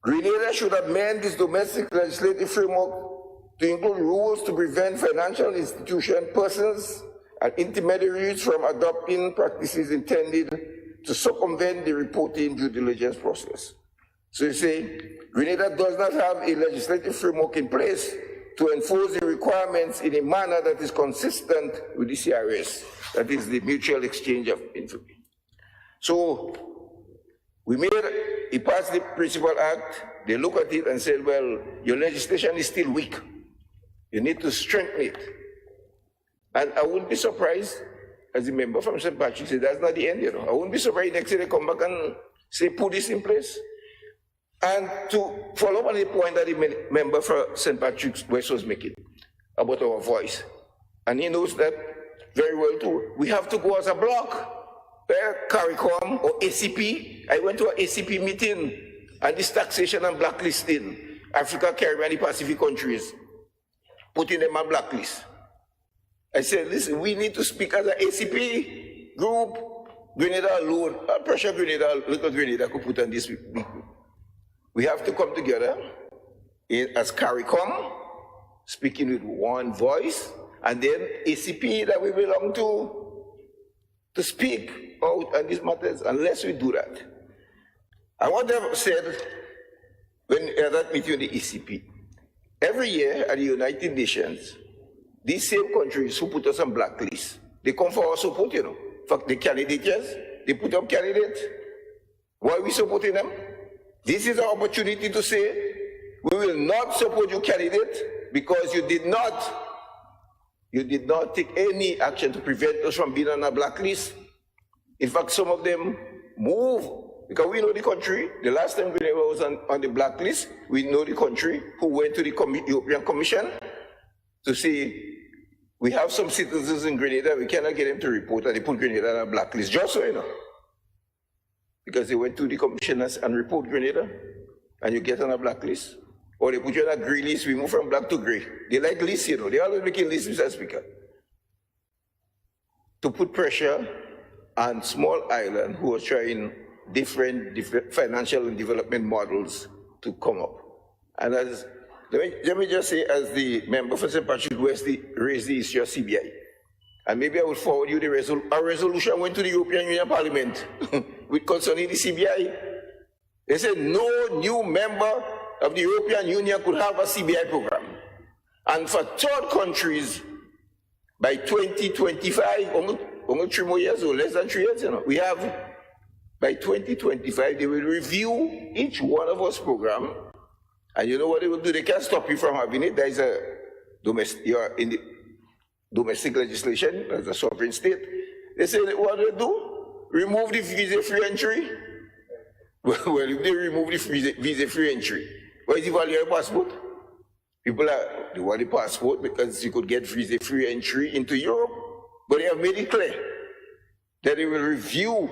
Grenada should amend its domestic legislative framework to include rules to prevent financial institution persons and intermediaries from adopting practices intended to circumvent the reporting due diligence process. So you say, Grenada does not have a legislative framework in place to enforce the requirements in a manner that is consistent with the CRS, that is the Mutual Exchange of Information. So we passed the Principal Act, they look at it and said, well, your legislation is still weak. You need to strengthen it. And I wouldn't be surprised, as a member from St. Patrick said, that's not the end, I wouldn't be surprised next year they come back and say, put this in place. And to follow up on the point that the member for St. Patrick's West was making about our voice, and he knows that very well too, we have to go as a block. CARICOM or ACP, I went to an ACP meeting on this taxation and blacklisting Africa, Caribbean, and the Pacific countries, putting them on blacklist. I said, listen, we need to speak as an ACP group. Grenada alone, pressure Grenada, little Grenada could put on this. We have to come together as CARICOM, speaking with one voice, and then ACP that we belong to speak out on these matters, unless we do that. I want to have said, when at that meeting with the ACP, every year at the United Nations, these same countries who put us on blacklist, they come for our support, In fact, the candidates, they put up candidates. Why are we supporting them? This is our opportunity to say, we will not support your candidate because you did not take any action to prevent us from being on a blacklist. In fact, some of them move, because we know the country. The last time Grenada was on the blacklist, we know the country who went to the European Commission to say, we have some citizens in Grenada, we cannot get them to report, and they put Grenada on a blacklist, just so because they went to the commissioners and report Grenada, and you get on a blacklist. Or they put you on a grey list, we move from black to grey. They like lists, They always making lists, Mr. Speaker. To put pressure on small island who are trying different financial and development models to come up. And let me just say, as the member for St. Patrick West raised the issue of CBI, and maybe I will forward you a resolution went to the European Union Parliament with concerning the CBI. They said no new member of the European Union could have a CBI program. And for third countries, by 2025, only 3 more years or less than 3 years, we have, by 2025, they will review each one of us program. And you know what they will do? They can't stop you from having it. There is you are in the domestic legislation as a sovereign state. They say, what do they do? Remove the visa-free entry. Well, if they remove the visa-free entry, what is the value of your passport? People they want the passport because you could get visa-free entry into Europe, but they have made it clear that they will review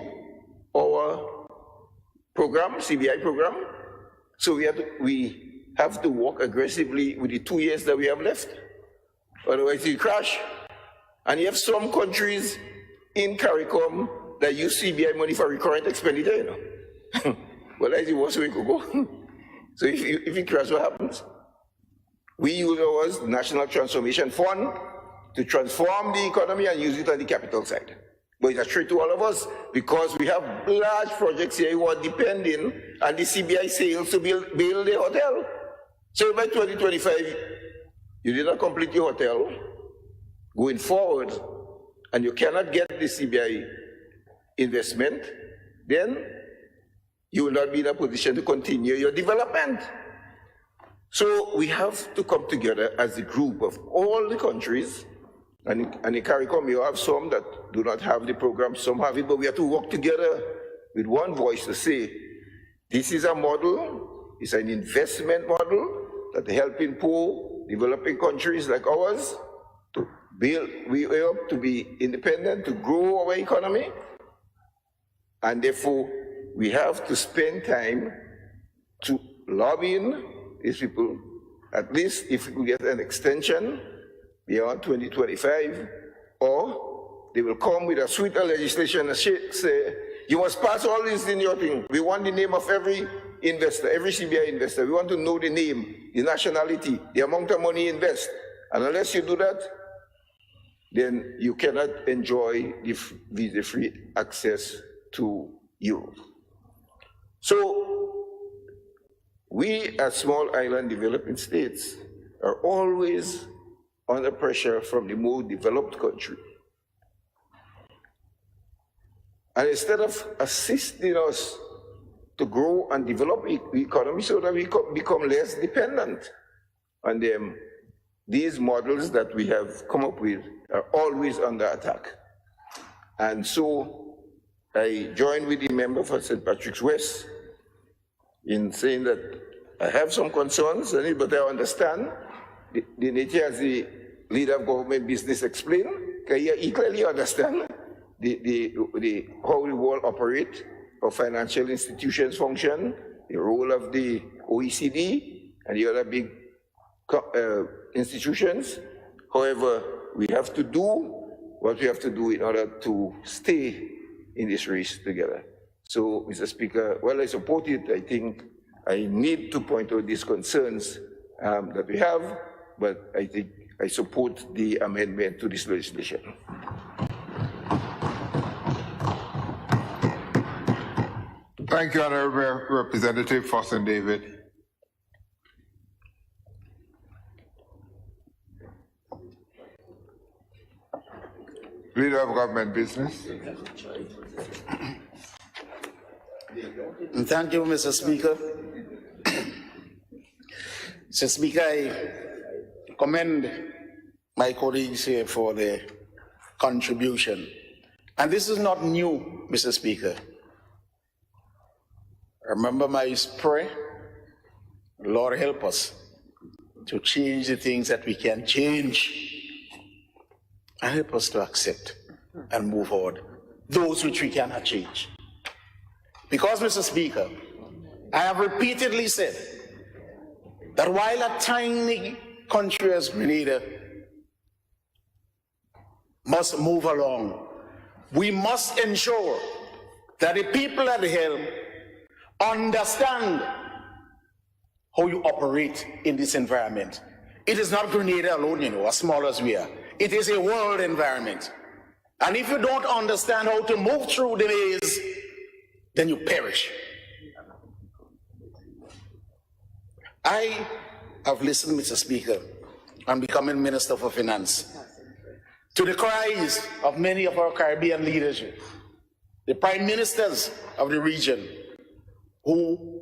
our program, CBI program. So we have to work aggressively with the 2 years that we have left. Otherwise it'll crash. And you have some countries in CARICOM that use CBI money for recurrent expenditure, well, that's the worst way to go. So if it crashes, what happens? We use our National Transformation Fund to transform the economy and use it on the capital side. But it's a threat to all of us because we have large projects here who are depending on the CBI sales to build a hotel. So by 2025, you did not complete your hotel going forward, and you cannot get the CBI investment, then you will not be in a position to continue your development. So we have to come together as a group of all the countries, and in CARICOM you have some that do not have the program, some have it, but we have to work together with one voice to say, this is a model, it's an investment model that helping poor developing countries like ours to build, we have to be independent, to grow our economy, and therefore we have to spend time to lobbying these people, at least if we get an extension beyond 2025, or they will come with a suite of legislation and say, you must pass all this in your thing. We want the name of every investor, every CBI investor. We want to know the name, the nationality, the amount of money invest. And unless you do that, then you cannot enjoy the visa-free access to Europe. So we as small island developing states are always under pressure from the more developed country. And instead of assisting us to grow and develop the economy so that we become less dependent on them, these models that we have come up with are always under attack. And so I join with the member for St. Patrick's West in saying that I have some concerns, but I understand the nature as the leader of government business explained. He clearly understand how the world operate, how financial institutions function, the role of the OECD and the other big institutions. However, we have to do what we have to do in order to stay in this race together. So, Mr. Speaker, while I support it, I think I need to point out these concerns that we have, but I think I support the amendment to this legislation.
Thank you, Honorable Representative Foster David. Leader of Government Business.
Thank you, Mr. Speaker. Mr. Speaker, I commend my colleagues here for their contribution. And this is not new, Mr. Speaker. Remember my prayer? Lord, help us to change the things that we can change and help us to accept and move forward those which we cannot change. Because, Mr. Speaker, I have repeatedly said that while a tiny country as Grenada must move along, we must ensure that the people at the helm understand how you operate in this environment. It is not Grenada alone, as small as we are. It is a world environment. And if you don't understand how to move through the maze, then you perish. I have listened, Mr. Speaker, on becoming Minister for Finance, to the cries of many of our Caribbean leadership, the prime ministers of the region, who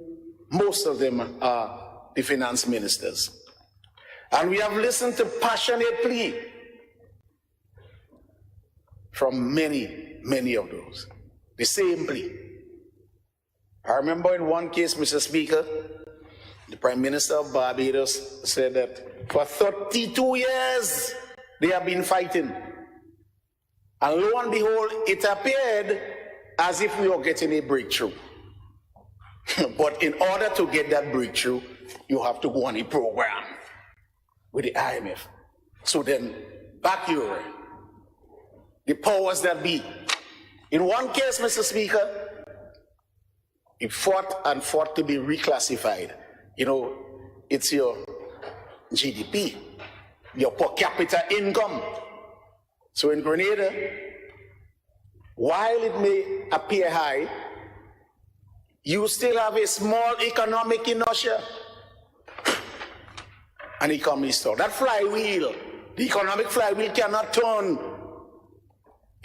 most of them are the finance ministers. And we have listened to passionate plea from many of those, the same plea. I remember in one case, Mr. Speaker, the Prime Minister of Barbados said that for 32 years they have been fighting. And lo and behold, it appeared as if we were getting a breakthrough. But in order to get that breakthrough, you have to go on a program with the IMF. So then, back here, the powers that be. In one case, Mr. Speaker, It fought and fought to be reclassified. You know, it's your GDP, your per capita income. So in Grenada, while it may appear high, you still have a small economic inertia. An economy store. That flywheel, the economic flywheel cannot turn.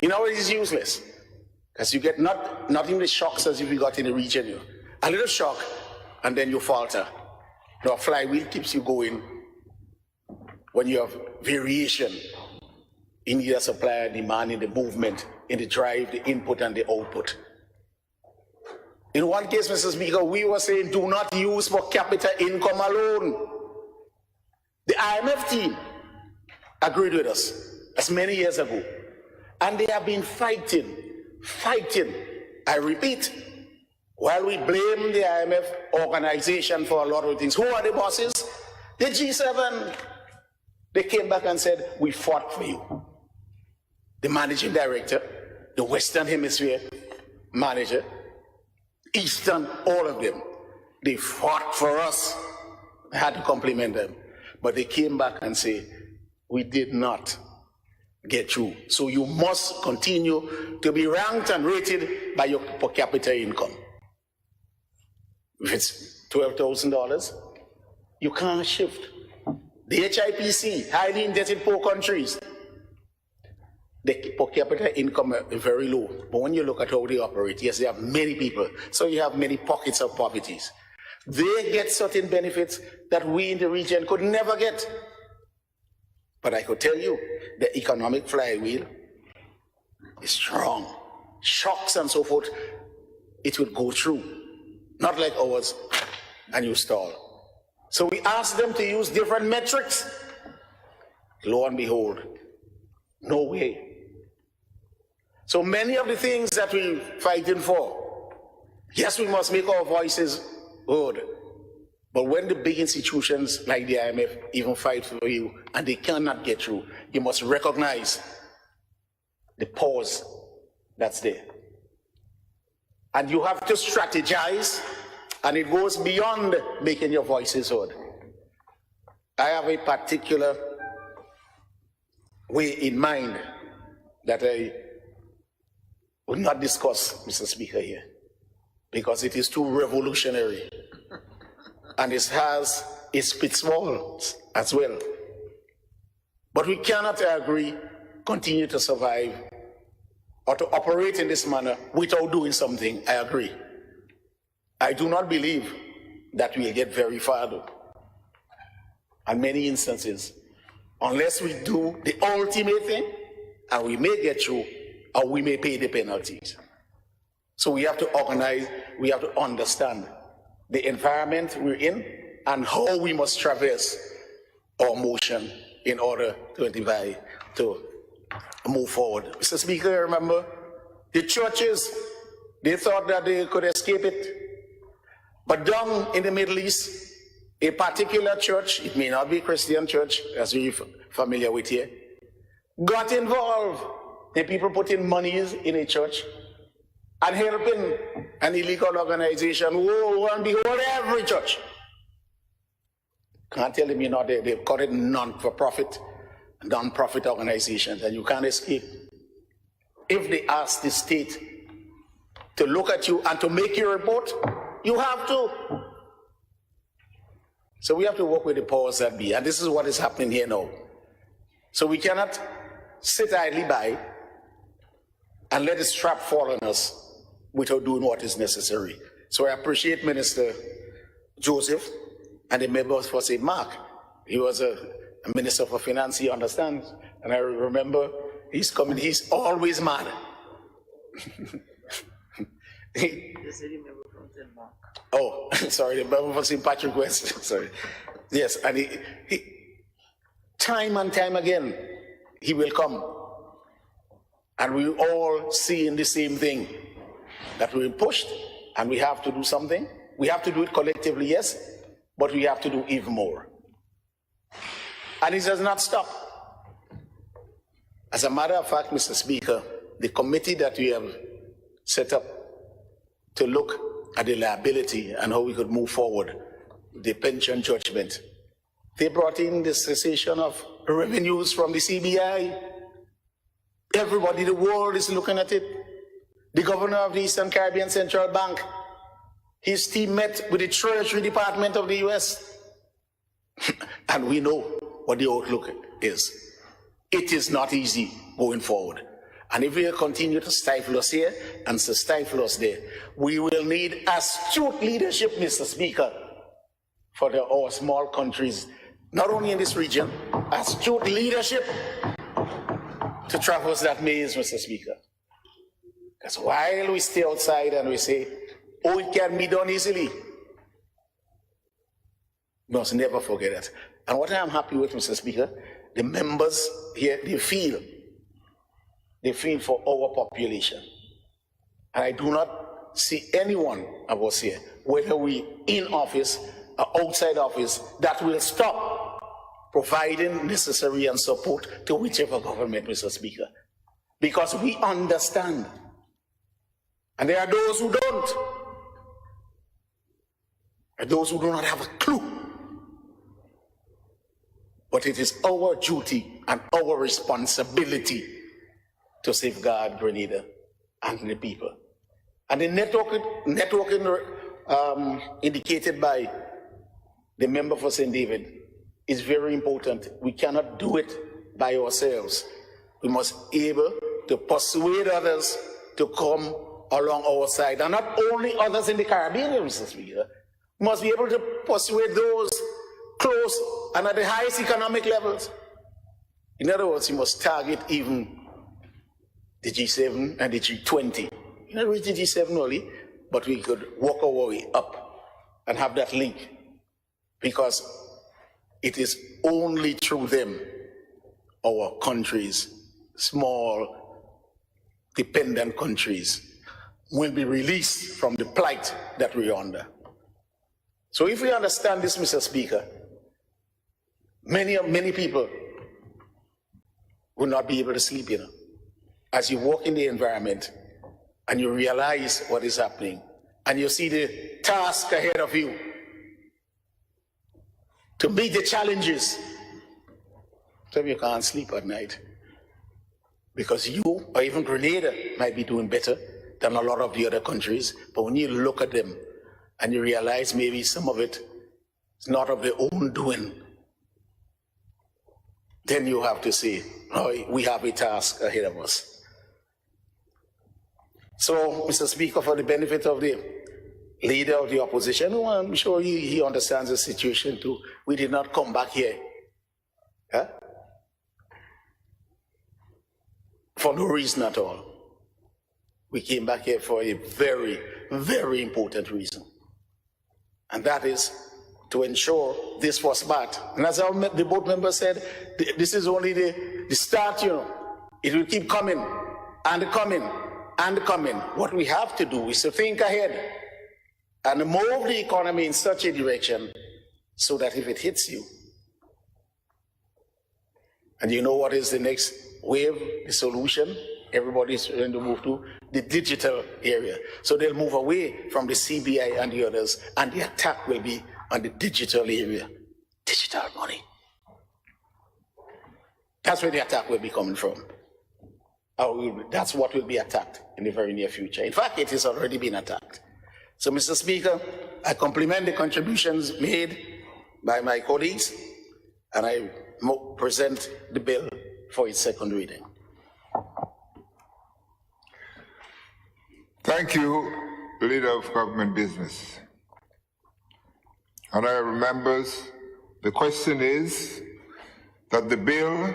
You know, it is useless. Because you get not even the shocks as if you got in the region. You. A little shock, and then you falter. No, a flywheel keeps you going when you have variation in either supply and demand, in the movement, in the drive, the input and the output. In one case, Mr. Speaker, we were saying do not use per capita income alone. The IMF team agreed with us. That's many years ago. And they have been fighting. I repeat, while we blame the IMF organization for a lot of things, who are the bosses? The G7. They came back and said, we fought for you. The managing director, the Western Hemisphere manager, Eastern, all of them, they fought for us. I had to compliment them. But they came back and said, we did not get through. So you must continue to be ranked and rated by your per capita income. If it's $12,000, you can't shift. The HIPC, highly indebted poor countries, the per capita income is very low. But when you look at how they operate, yes, they have many people. So you have many pockets of poverty. They get certain benefits that we in the region could never get. But I could tell you, the economic flywheel is strong. Shocks and so forth, it will go through. Not like ours, and you stall. So we asked them to use different metrics. Lo and behold, no way. So many of the things that we're fighting for, yes, we must make our voices heard. But when the big institutions like the IMF even fight for you and they cannot get through, you must recognize the pause that's there. And you have to strategize, and it goes beyond making your voices heard. I have a particular way in mind that I will not discuss, Mr. Speaker, here, because it is too revolutionary. And it has its pitfalls as well. But we cannot, I agree, continue to survive or to operate in this manner without doing something. I agree. I do not believe that we'll get very far though. In many instances, unless we do the ultimate thing, and we may get through, or we may pay the penalties. So we have to organize, we have to understand the environment we're in and how we must traverse our motion in order to move forward. Mr. Speaker, remember, the churches, they thought that they could escape it. But down in the Middle East, a particular church, it may not be a Christian church, as we're familiar with here, got involved. The people putting monies in a church and helping an illegal organization. Whoa, and behold, every church. Can't tell them you're not there. They've called it non-profit organizations, and you can't escape. If they ask the state to look at you and to make you report, you have to. So we have to work with the powers that be, and this is what is happening here now. So we cannot sit idly by and let the strap fall on us without doing what is necessary. So I appreciate Minister Joseph and the members for St. Mark. He was a Minister for Finance, he understands. And I remember he's coming, he's always mad. Oh, sorry, the member for St. Patrick West, sorry. Yes, and he time and time again, he will come. And we all seeing the same thing, that we're pushed and we have to do something. We have to do it collectively, yes, but we have to do even more. And it does not stop. As a matter of fact, Mr. Speaker, the committee that we have set up to look at the liability and how we could move forward, the pension judgment. They brought in the cessation of revenues from the CBI. Everybody in the world is looking at it. The governor of the Eastern Caribbean Central Bank, his team met with the Treasury Department of the US. And we know what the outlook is. It is not easy going forward. And if we continue to stifle us here and to stifle us there, we will need astute leadership, Mr. Speaker, for our small countries, not only in this region, astute leadership to traverse that maze, Mr. Speaker. Because while we stay outside and we say, oh, it can be done easily, we must never forget that. And what I am happy with, Mr. Speaker, the members here, they feel for our population. And I do not see anyone of us here, whether we in office or outside office, that will stop providing necessary and support to whichever government, Mr. Speaker. Because we understand. And there are those who don't. And those who do not have a clue. But it is our duty and our responsibility to safeguard Grenada and the people. And the networking indicated by the member for St. David is very important. We cannot do it by ourselves. We must be able to persuade others to come along our side. And not only others in the Caribbean, Mr. Speaker. We must be able to persuade those close and at the highest economic levels. In other words, you must target even the G7 and the G20. Not reach the G7 only, but we could walk our way up and have that link, because it is only through them our countries, small, dependent countries, will be released from the plight that we are under. So if we understand this, Mr. Speaker, many people will not be able to sleep, you know. As you walk in the environment and you realize what is happening and you see the task ahead of you to meet the challenges, so you can't sleep at night because you or even Grenada might be doing better than a lot of the other countries, but when you look at them and you realize maybe some of it is not of their own doing, then you have to say, oh, we have a task ahead of us. So, Mr. Speaker, for the benefit of the leader of the opposition, who I'm sure he understands the situation too, we did not come back here for no reason at all. We came back here for a very, very important reason. And that is to ensure this was bad. And as the board member said, this is only the start, you know. It will keep coming and coming and coming. What we have to do is to think ahead and move the economy in such a direction so that if it hits you, and you know what is the next wave, the solution, everybody's going to move to the digital area. So they'll move away from the CBI and the others, and the attack will be on the digital area. Digital money. That's where the attack will be coming from. That's what will be attacked in the very near future. In fact, it has already been attacked. So, Mr. Speaker, I compliment the contributions made by my colleagues, and I present the bill for its second reading.
Thank you, Leader of Government Business. Honorable members, the question is that the bill,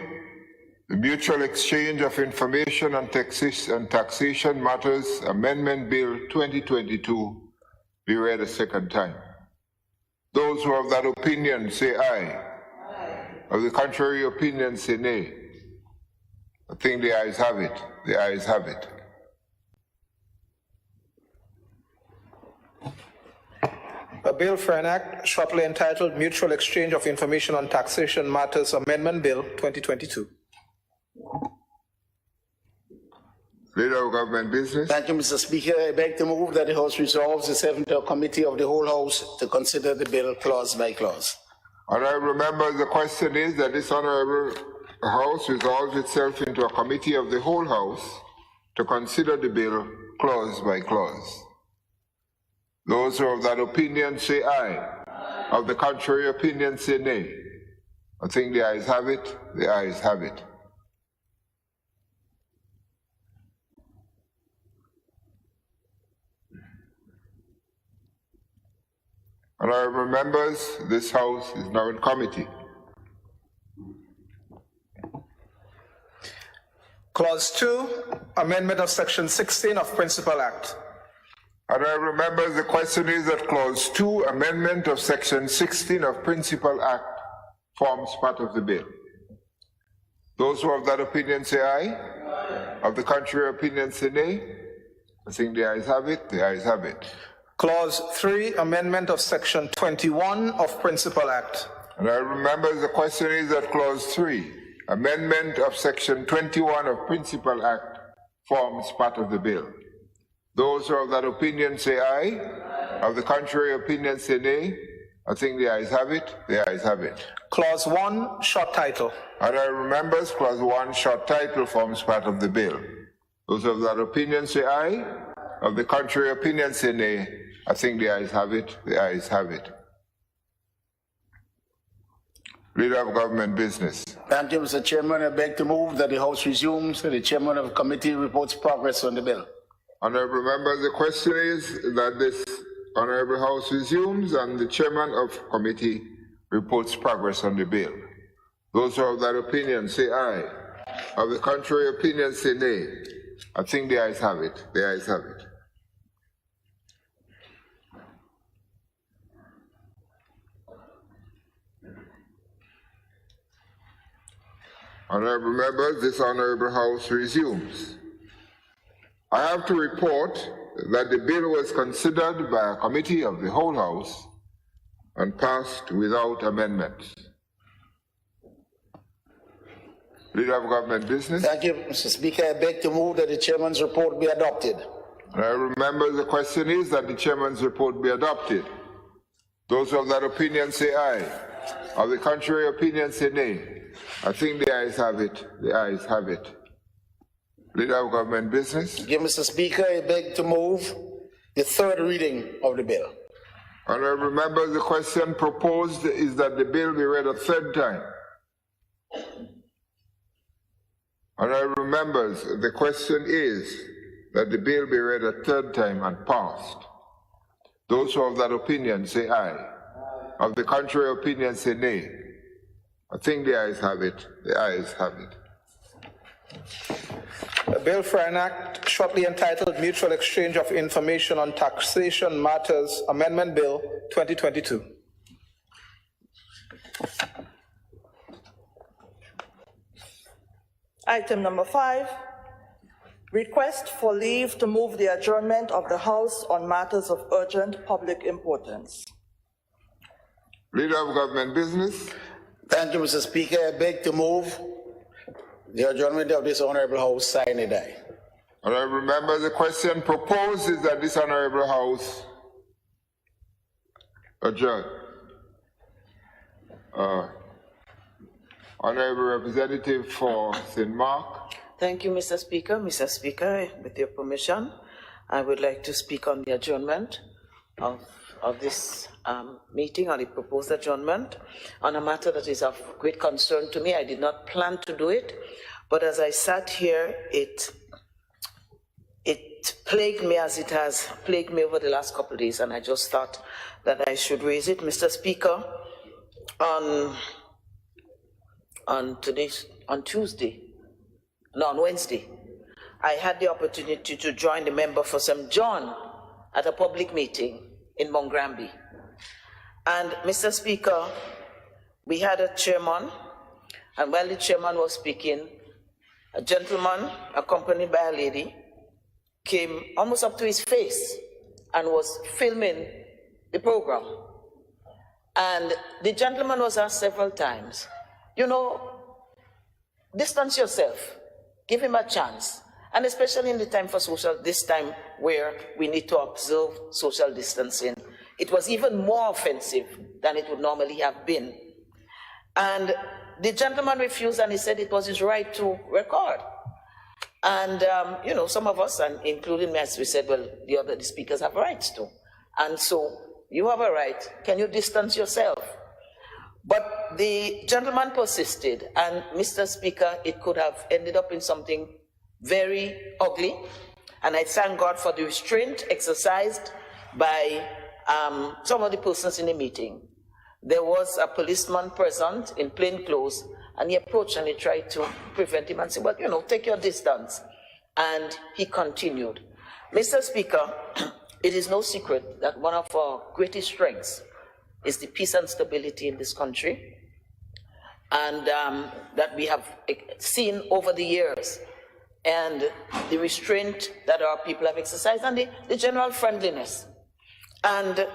the Mutual Exchange of Information on Taxation Matters Amendment Bill 2022, be read a second time. Those who have that opinion say aye. Aye. Of the contrary opinion say nay. I think the ayes have it. The ayes have it.
A bill for an act shortly entitled Mutual Exchange of Information on Taxation Matters Amendment Bill 2022.
Leader of Government Business.
Thank you, Mr. Speaker. I beg to move that the House resolves the 7th Committee of the whole House to consider the bill clause by clause.
Honorable members, the question is that this Honorable House resolves itself into a committee of the whole House to consider the bill clause by clause. Those who are of that opinion say aye. Of the contrary opinion say nay. I think the ayes have it. The ayes have it. Honorable members, this House is now in committee.
Clause 2, amendment of Section 16 of Principal Act.
Honorable members, the question is that Clause 2, amendment of Section 16 of Principal Act, forms part of the bill. Those who have that opinion say aye. Of the contrary opinion say nay. I think the ayes have it. The ayes have it.
Clause 3, amendment of Section 21 of Principal Act.
And I remember the question is that Clause 3, amendment of Section 21 of Principal Act, forms part of the bill. Those who are of that opinion say aye. Of the contrary opinion say nay. I think the ayes have it. The ayes have it.
Clause 1, short title.
And I remember Clause 1, short title, forms part of the bill. Those of that opinion say aye. Of the contrary opinion say nay. I think the ayes have it. The ayes have it. Leader of Government Business.
Thank you, Mr. Chairman. I beg to move that the House resumes and the Chairman of the Committee reports progress on the bill.
Honorable members, the question is that this Honorable House resumes and the Chairman of Committee reports progress on the bill. Those who are of that opinion say aye. Of the contrary opinion say nay. I think the ayes have it. The ayes have it. Honorable members, this Honorable House resumes. I have to report that the bill was considered by a committee of the whole House and passed without amendments. Leader of Government Business.
Thank you, Mr. Speaker. I beg to move that the Chairman's report be adopted.
I remember the question is that the Chairman's report be adopted. Those of that opinion say aye. Of the contrary opinion say nay. I think the ayes have it. The ayes have it. Leader of Government Business.
Thank you, Mr. Speaker. I beg to move the third reading of the bill.
Honorable members, the question proposed is that the bill be read a third time. Honorable members, the question is that the bill be read a third time and passed. Those who have that opinion say aye. Of the contrary opinion say nay. I think the ayes have it. The ayes have it.
A bill for an act shortly entitled Mutual Exchange of Information on Taxation Matters, Amendment Bill 2022.
Item number 5, request for leave to move the adjournment of the House on matters of urgent public importance.
Leader of Government Business.
Thank you, Mr. Speaker. I beg to move the adjournment of this Honorable House sine die.
Honorable members, the question proposed is that this Honorable House adjourn. Honorable Representative for St. Mark.
Thank you, Mr. Speaker. Mr. Speaker, with your permission, I would like to speak on the adjournment of this meeting, on the proposed adjournment, on a matter that is of great concern to me. I did not plan to do it, but as I sat here, it plagued me as it has plagued me over the last couple of days, and I just thought that I should raise it. Mr. Speaker, on Wednesday, I had the opportunity to join the member for St. John at a public meeting in Mongrambi. And Mr. Speaker, we had a chairman, and while the chairman was speaking, a gentleman accompanied by a lady came almost up to his face and was filming the program. And the gentleman was asked several times, you know, distance yourself, give him a chance. And especially in the time for this time where we need to observe social distancing, it was even more offensive than it would normally have been. And the gentleman refused, and he said it was his right to record. And, you know, some of us, and including me, as we said, well, the speakers have rights too. And so you have a right. Can you distance yourself? But the gentleman persisted, and Mr. Speaker, it could have ended up in something very ugly. And I thank God for the restraint exercised by some of the persons in the meeting. There was a policeman present in plain clothes, and he approached and he tried to prevent him and said, well, you know, take your distance. And he continued. Mr. Speaker, it is no secret that one of our greatest strengths is the peace and stability in this country, and that we have seen over the years, and the restraint that our people have exercised, and the general friendliness. And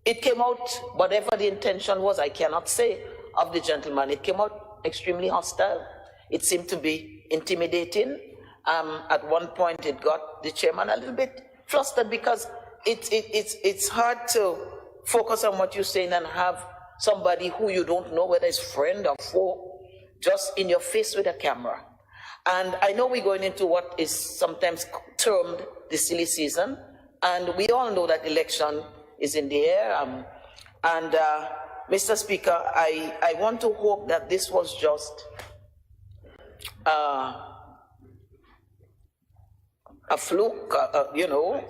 it came out, whatever the intention was, I cannot say, of the gentleman, it came out extremely hostile. It seemed to be intimidating. At one point, it got the chairman a little bit flustered, because it's hard to focus on what you're saying and have somebody who you don't know, whether it's friend or foe, just in your face with a camera. And I know we're going into what is sometimes termed the silly season, and we all know that election is in the air. Mr. Speaker, I want to hope that this was just a fluke, you know,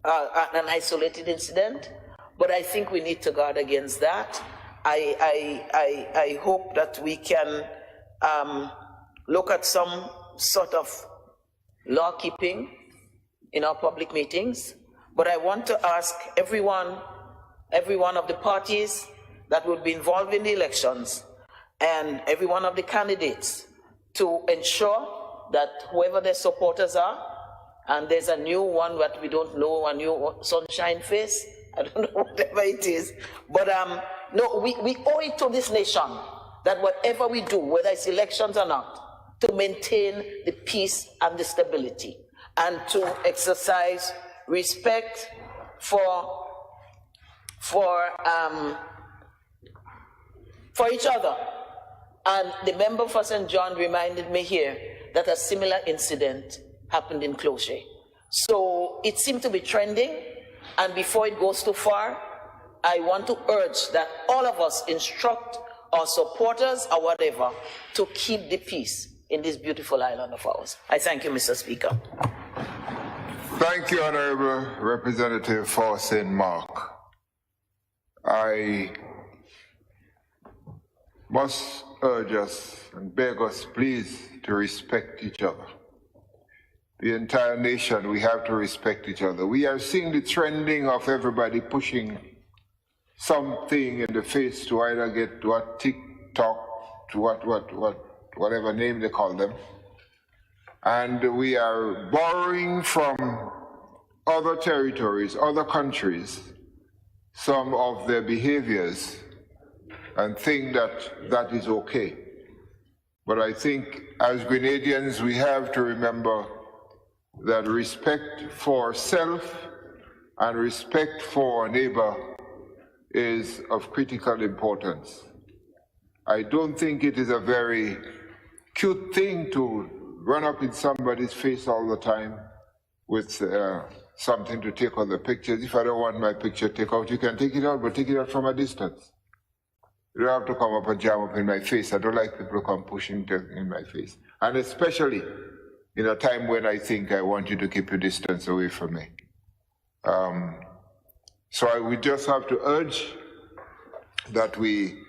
an isolated incident. But I think we need to guard against that. I hope that we can look at some sort of law keeping in our public meetings. But I want to ask every one of the parties that would be involved in the elections and every one of the candidates to ensure that whoever their supporters are, and there's a new one that we don't know, a new sunshine face, I don't know, whatever it is. But no, we owe it to this nation that whatever we do, whether it's elections or not, to maintain the peace and the stability, and to exercise respect for each other. And the member for St. John reminded me here that a similar incident happened in Clocher. So it seemed to be trending, and before it goes too far, I want to urge that all of us instruct our supporters or whatever to keep the peace in this beautiful island of ours. I thank you, Mr. Speaker.
Thank you, Honorable Representative for St. Mark. I must urge us and beg us, please, to respect each other. The entire nation, we have to respect each other. We are seeing the trending of everybody pushing something in the face to either get what TikTok, to whatever name they call them. And we are borrowing from other territories, other countries, some of their behaviors and think that that is okay. But I think as Grenadians, we have to remember that respect for self and respect for neighbor is of critical importance. I don't think it is a very cute thing to run up in somebody's face all the time with something to take other pictures. If I don't want my picture taken out, you can take it out, but take it out from a distance. You don't have to come up and jam up in my face. I don't like people to come pushing in my face. And especially in a time when I think I want you to keep your distance away from me. So we just have to urge that we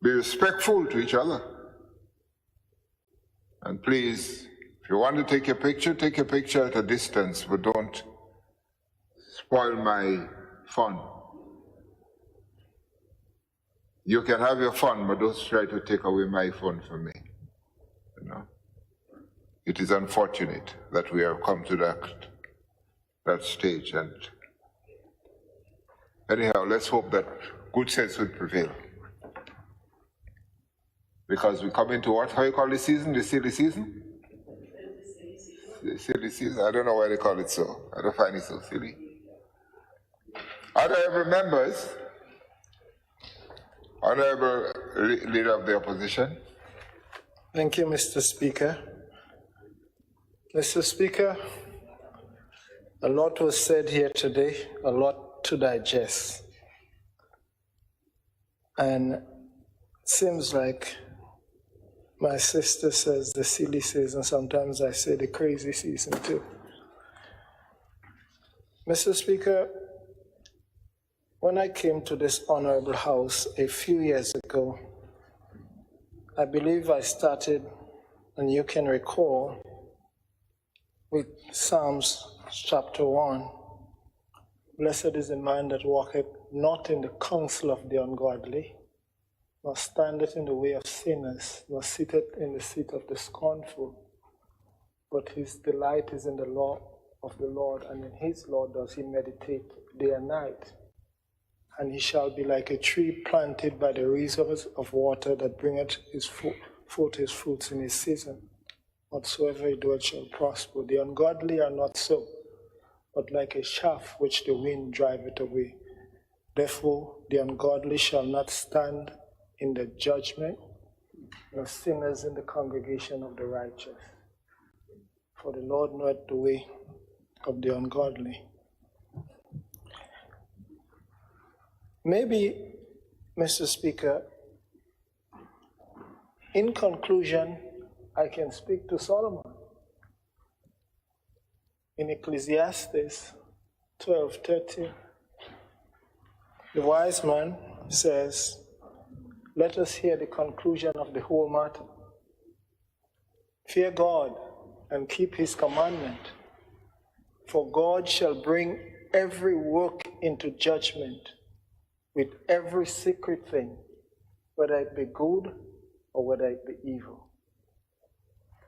be respectful to each other. And please, if you want to take a picture at a distance, but don't spoil my fun. You can have your fun, but don't try to take away my fun from me. You know? It is unfortunate that we have come to that stage. And anyhow, let's hope that good sense will prevail. Because we come into what? How you call this season? The silly season? The silly season. I don't know why they call it so. I don't find it so silly. Honorable members, Honorable Leader of the Opposition.
Thank you, Mr. Speaker. Mr. Speaker, a lot was said here today, a lot to digest. And it seems like my sister says the silly season, sometimes I say the crazy season too. Mr. Speaker, when I came to this honorable house a few years ago, I believe I started, and you can recall, with Psalms chapter 1. Blessed is the man that walketh not in the counsel of the ungodly, nor standeth in the way of sinners, nor sitteth in the seat of the scornful. But his delight is in the law of the Lord, and in his law does he meditate day and night. And he shall be like a tree planted by the rivers of water that bringeth forth his fruits in his season. Whatsoever he doeth shall prosper. The ungodly are not so, but like a chaff which the wind driveth away. Therefore the ungodly shall not stand in the judgment, nor sinners in the congregation of the righteous. For the Lord knoweth the way of the ungodly. Maybe, Mr. Speaker, in conclusion, I can speak to Solomon. In Ecclesiastes 12:13, the wise man says, let us hear the conclusion of the whole matter. Fear God and keep his commandment, for God shall bring every work into judgment with every secret thing, whether it be good or whether it be evil.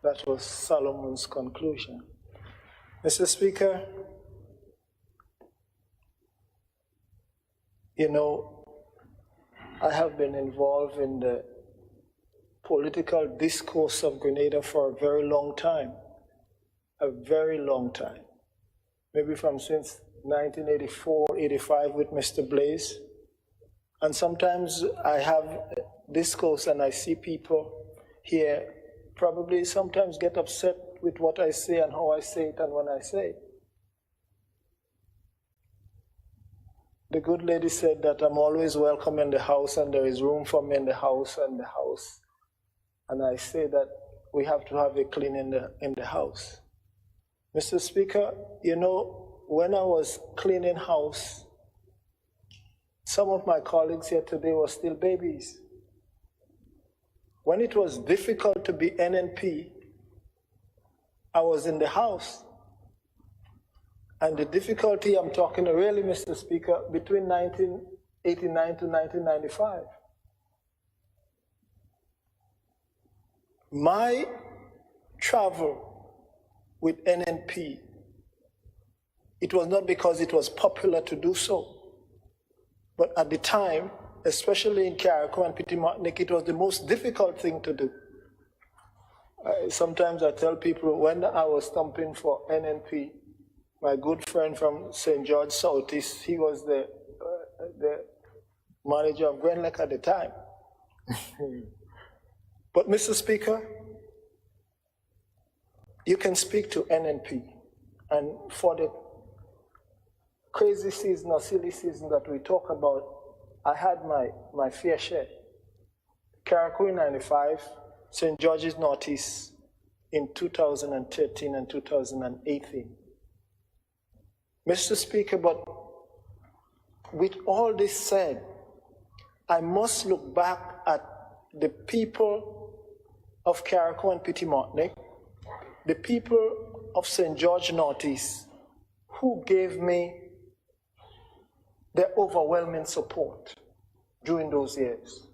That was Solomon's conclusion. Mr. Speaker, you know, I have been involved in the political discourse of Grenada for a very long time. Maybe from since 1984, 85 with Mr. Blaze. And sometimes I have discourse and I see people here probably sometimes get upset with what I say and how I say it and when I say it. The good lady said that I'm always welcome in the house and there is room for me in the house and the house. And I say that we have to have it clean in the house. Mr. Speaker, you know, when I was cleaning house, some of my colleagues here today were still babies. When it was difficult to be NNP, I was in the house. And the difficulty I'm talking really, Mr. Speaker, between 1989 to 1995. My travel with NNP, it was not because it was popular to do so, but at the time, especially in Carriacou and Petit Martinique, it was the most difficult thing to do. Sometimes I tell people when I was stumping for NNP, my good friend from St. George Southeast, he was the manager of Grenlec at the time. But Mr. Speaker, you can speak to NNP, and for the crazy season or silly season that we talk about, I had my fair share. Carriacou in 95, St. George's Northeast in 2013 and 2018. Mr. Speaker, but with all this said, I must look back at the people of Carriacou and Petit Martinique, the people of St. George Northeast, who gave me their overwhelming support during those years,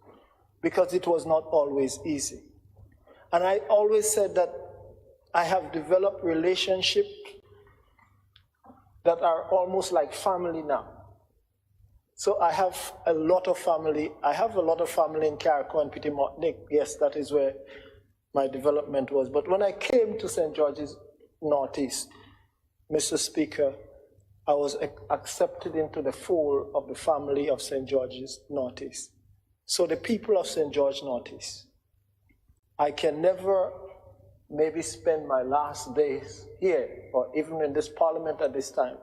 because it was not always easy. And I always said that I have developed relationships that are almost like family now. So I have a lot of family. I have a lot of family in Carriacou and Petit Martinique. Yes, that is where my development was. But when I came to St. George's Northeast, Mr. Speaker, I was accepted into the fold of the family of St. George's Northeast. So the people of St. George Northeast, I can never maybe spend my last days here or even in this parliament at this time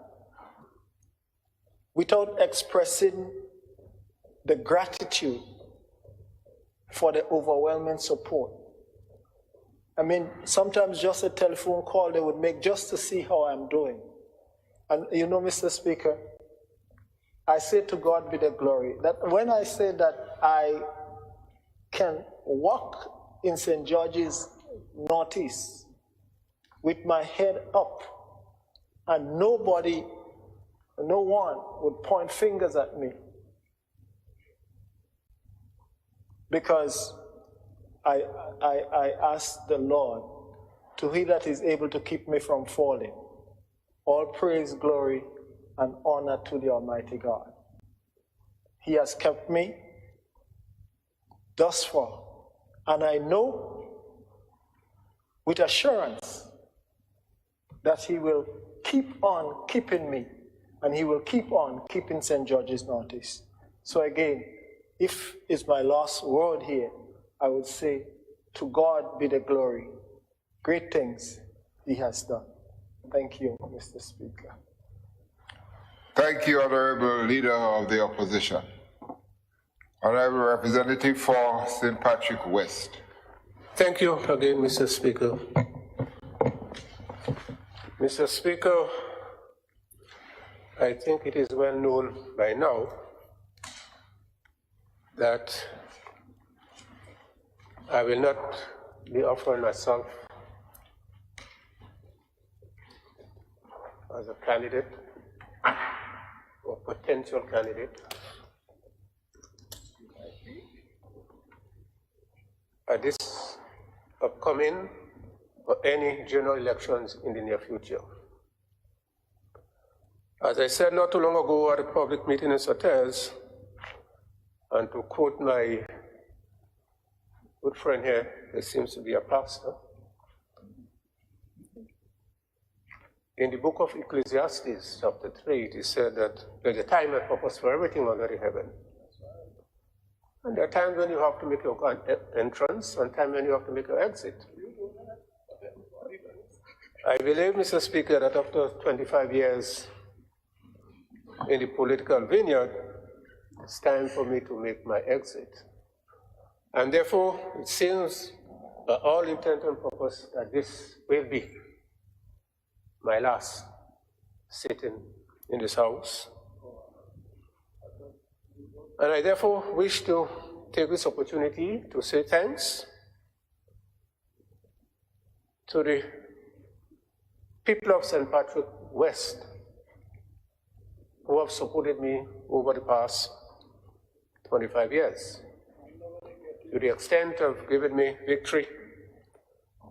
without expressing the gratitude for the overwhelming support. I mean, sometimes just a telephone call they would make just to see how I'm doing. And you know, Mr. Speaker, I say to God be the glory, that when I say that I can walk in St. George's Northeast with my head up and no one would point fingers at me, because I asked the Lord to He that is able to keep me from falling. All praise, glory, and honor to the Almighty God. He has kept me thus far, and I know with assurance that He will keep on keeping me, and He will keep on keeping St. George's Northeast. So again, if it's my last word here, I would say, to God be the glory. Great things He has done. Thank you, Mr. Speaker.
Thank you, Honorable Leader of the Opposition. Honorable Representative for St. Patrick West.
Thank you again, Mr. Speaker. Mr. Speaker, I think it is well known by now that I will not be offering myself as a candidate or potential candidate at this upcoming or any general elections in the near future. As I said not too long ago at a public meeting in Sautez, and to quote my good friend here, who seems to be a pastor, in the book of Ecclesiastes, chapter 3, it is said that there's a time and purpose for everything under the heaven. And there are times when you have to make your entrance, and times when you have to make your exit. I believe, Mr. Speaker, that after 25 years in the political vineyard, it's time for me to make my exit. And therefore, it seems, by all intent and purpose, that this will be my last sitting in this House. And I therefore wish to take this opportunity to say thanks to the people of St. Patrick West who have supported me over the past 25 years, to the extent of giving me victory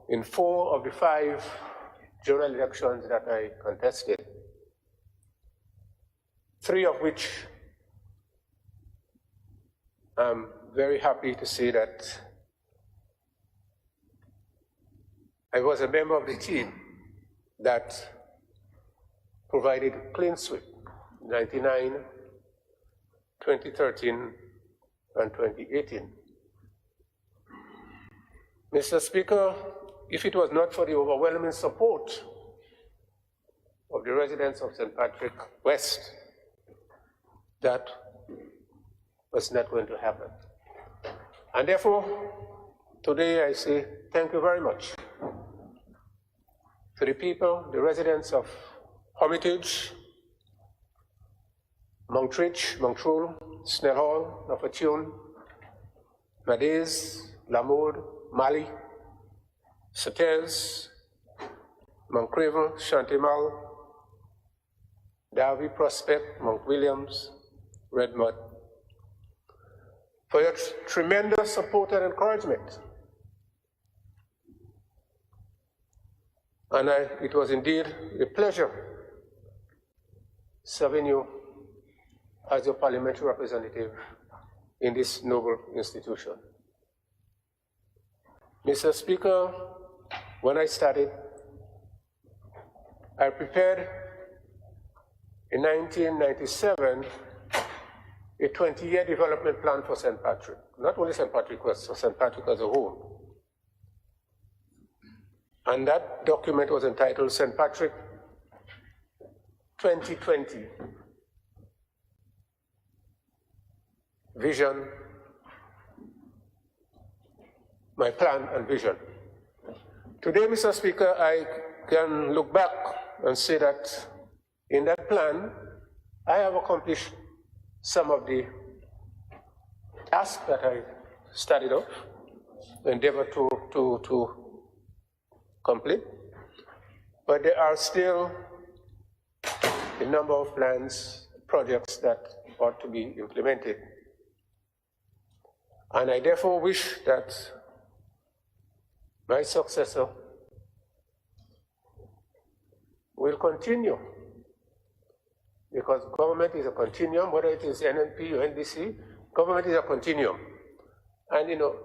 in 4 of the 5 general elections that I contested, 3 of which I'm very happy to say that I was a member of the team that provided clean sweep, 99, 2013, and 2018. Mr. Speaker, if it was not for the overwhelming support of the residents of St. Patrick West, that was not going to happen. And therefore, today I say thank you very much to the people, the residents of Hermitage, Montreach, Montreux, Snellhall, Lafortune, Madez, Lamourde, Mali, Sautez, Montcraven, Chantemal, Davy, Prospect, Mount Williams, Redmond, for your tremendous support and encouragement. And it was indeed a pleasure serving you as your parliamentary representative in this noble institution. Mr. Speaker, when I started, I prepared in 1997 a 20-year development plan for St. Patrick. Not only St. Patrick, but for St. Patrick as a whole. And that document was entitled St. Patrick 2020 Vision, my plan and vision. Today, Mr. Speaker, I can look back and say that in that plan, I have accomplished some of the tasks that I started off, endeavored to complete, but there are still a number of plans, projects that ought to be implemented. And I therefore wish that my successor will continue, because government is a continuum, whether it is NNP or NDC, government is a continuum. And you know,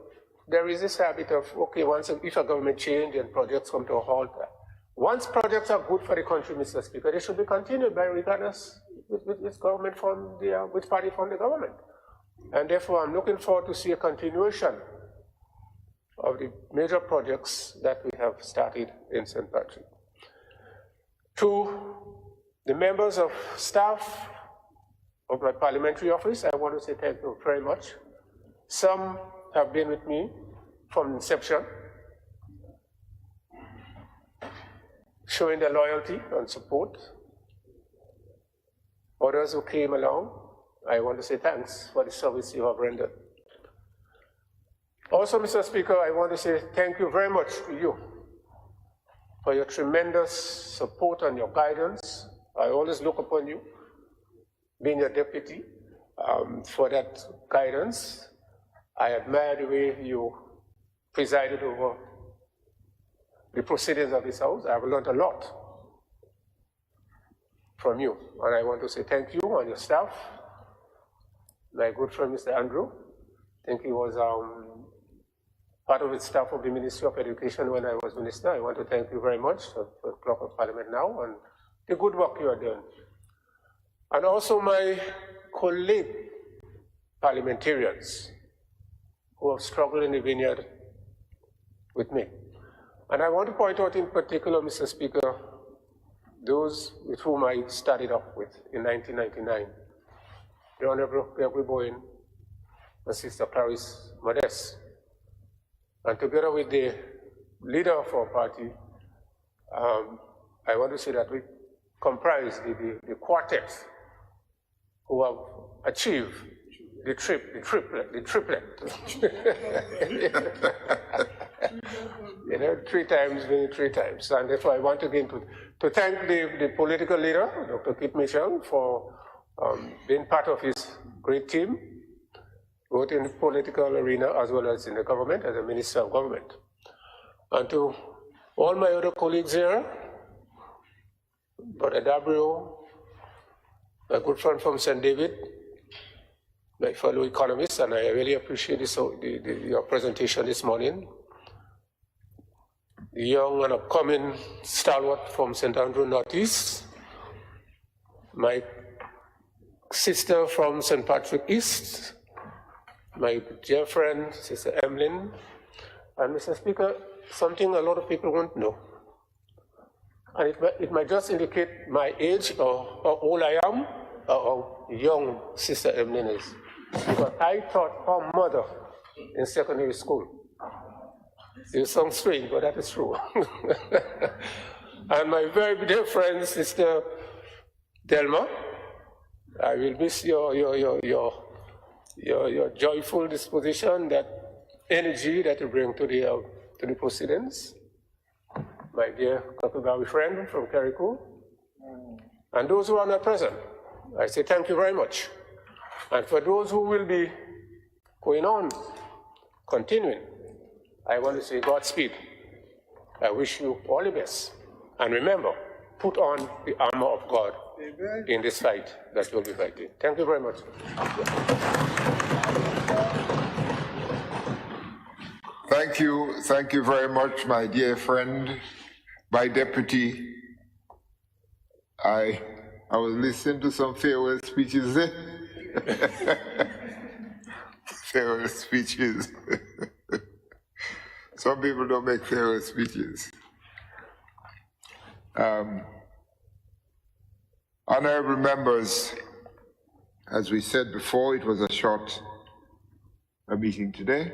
there is this habit of, okay, if a government change and projects come to a halt, once projects are good for the country, Mr. Speaker, they should be continued by regardless which government from which party from the government. And therefore, I'm looking forward to see a continuation of the major projects that we have started in St. Patrick. To the members of staff of my parliamentary office, I want to say thank you very much. Some have been with me from inception, showing their loyalty and support. Others who came along, I want to say thanks for the service you have rendered. Also, Mr. Speaker, I want to say thank you very much to you for your tremendous support and your guidance. I always look upon you, being your deputy, for that guidance. I admire the way you presided over the proceedings of this House. I've learned a lot from you, and I want to say thank you and your staff. My good friend, Mr. Andrew, I think he was part of the staff of the Ministry of Education when I was minister. I want to thank you very much for the Clerk of Parliament now and the good work you are doing. And also my colleague parliamentarians who have struggled in the vineyard with me. And I want to point out in particular, Mr. Speaker, those with whom I started off with in 1999. The Honorable Gregory Bowen and Sister Clarice Modeste. And together with the leader of our party, I want to say that we comprise the quartet who have achieved the triplet. You know, three times. And therefore I want again to thank the political leader, Dr. Kit Mitchell, for being part of his great team, both in the political arena as well as in the government, as a minister of government. And to all my other colleagues here, Brother Dabrio, my good friend from St. David, my fellow economist, and I really appreciate your presentation this morning. The young and upcoming stalwart from St. Andrew Northeast, my sister from St. Patrick East, my dear friend, Sister Emlyn, and Mr. Speaker, something a lot of people won't know. And it might just indicate my age or how old I am or how young Sister Emlyn is. Because I taught her mother in secondary school. It sounds strange, but that is true. And my very dear friend, Sister Delma, I will miss your joyful disposition, that energy that you bring to the proceedings. My dear Kakugawi friend from Keriku, and those who are not present, I say thank you very much. And for those who will be going on, continuing, I want to say Godspeed. I wish you all the best. And remember, put on the armor of God in this fight that we'll be fighting. Thank you very much.
Thank you very much, my dear friend, my deputy. I was listening to some farewell speeches there. Farewell speeches. Some people don't make farewell speeches. Honorable members, as we said before, it was a short meeting today.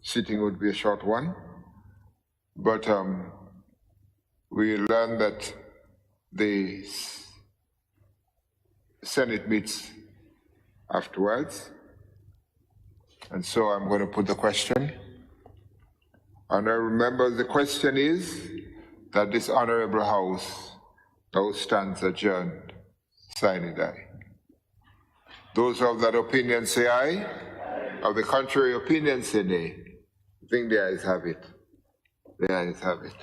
Sitting would be a short one. But we learned that the Senate meets afterwards. And so I'm going to put the question. Honorable members, the question is that this honorable House now stands adjourned. Sine die. Those of that opinion say aye. Of the contrary opinion say nay. I think the ayes have it. The ayes have it.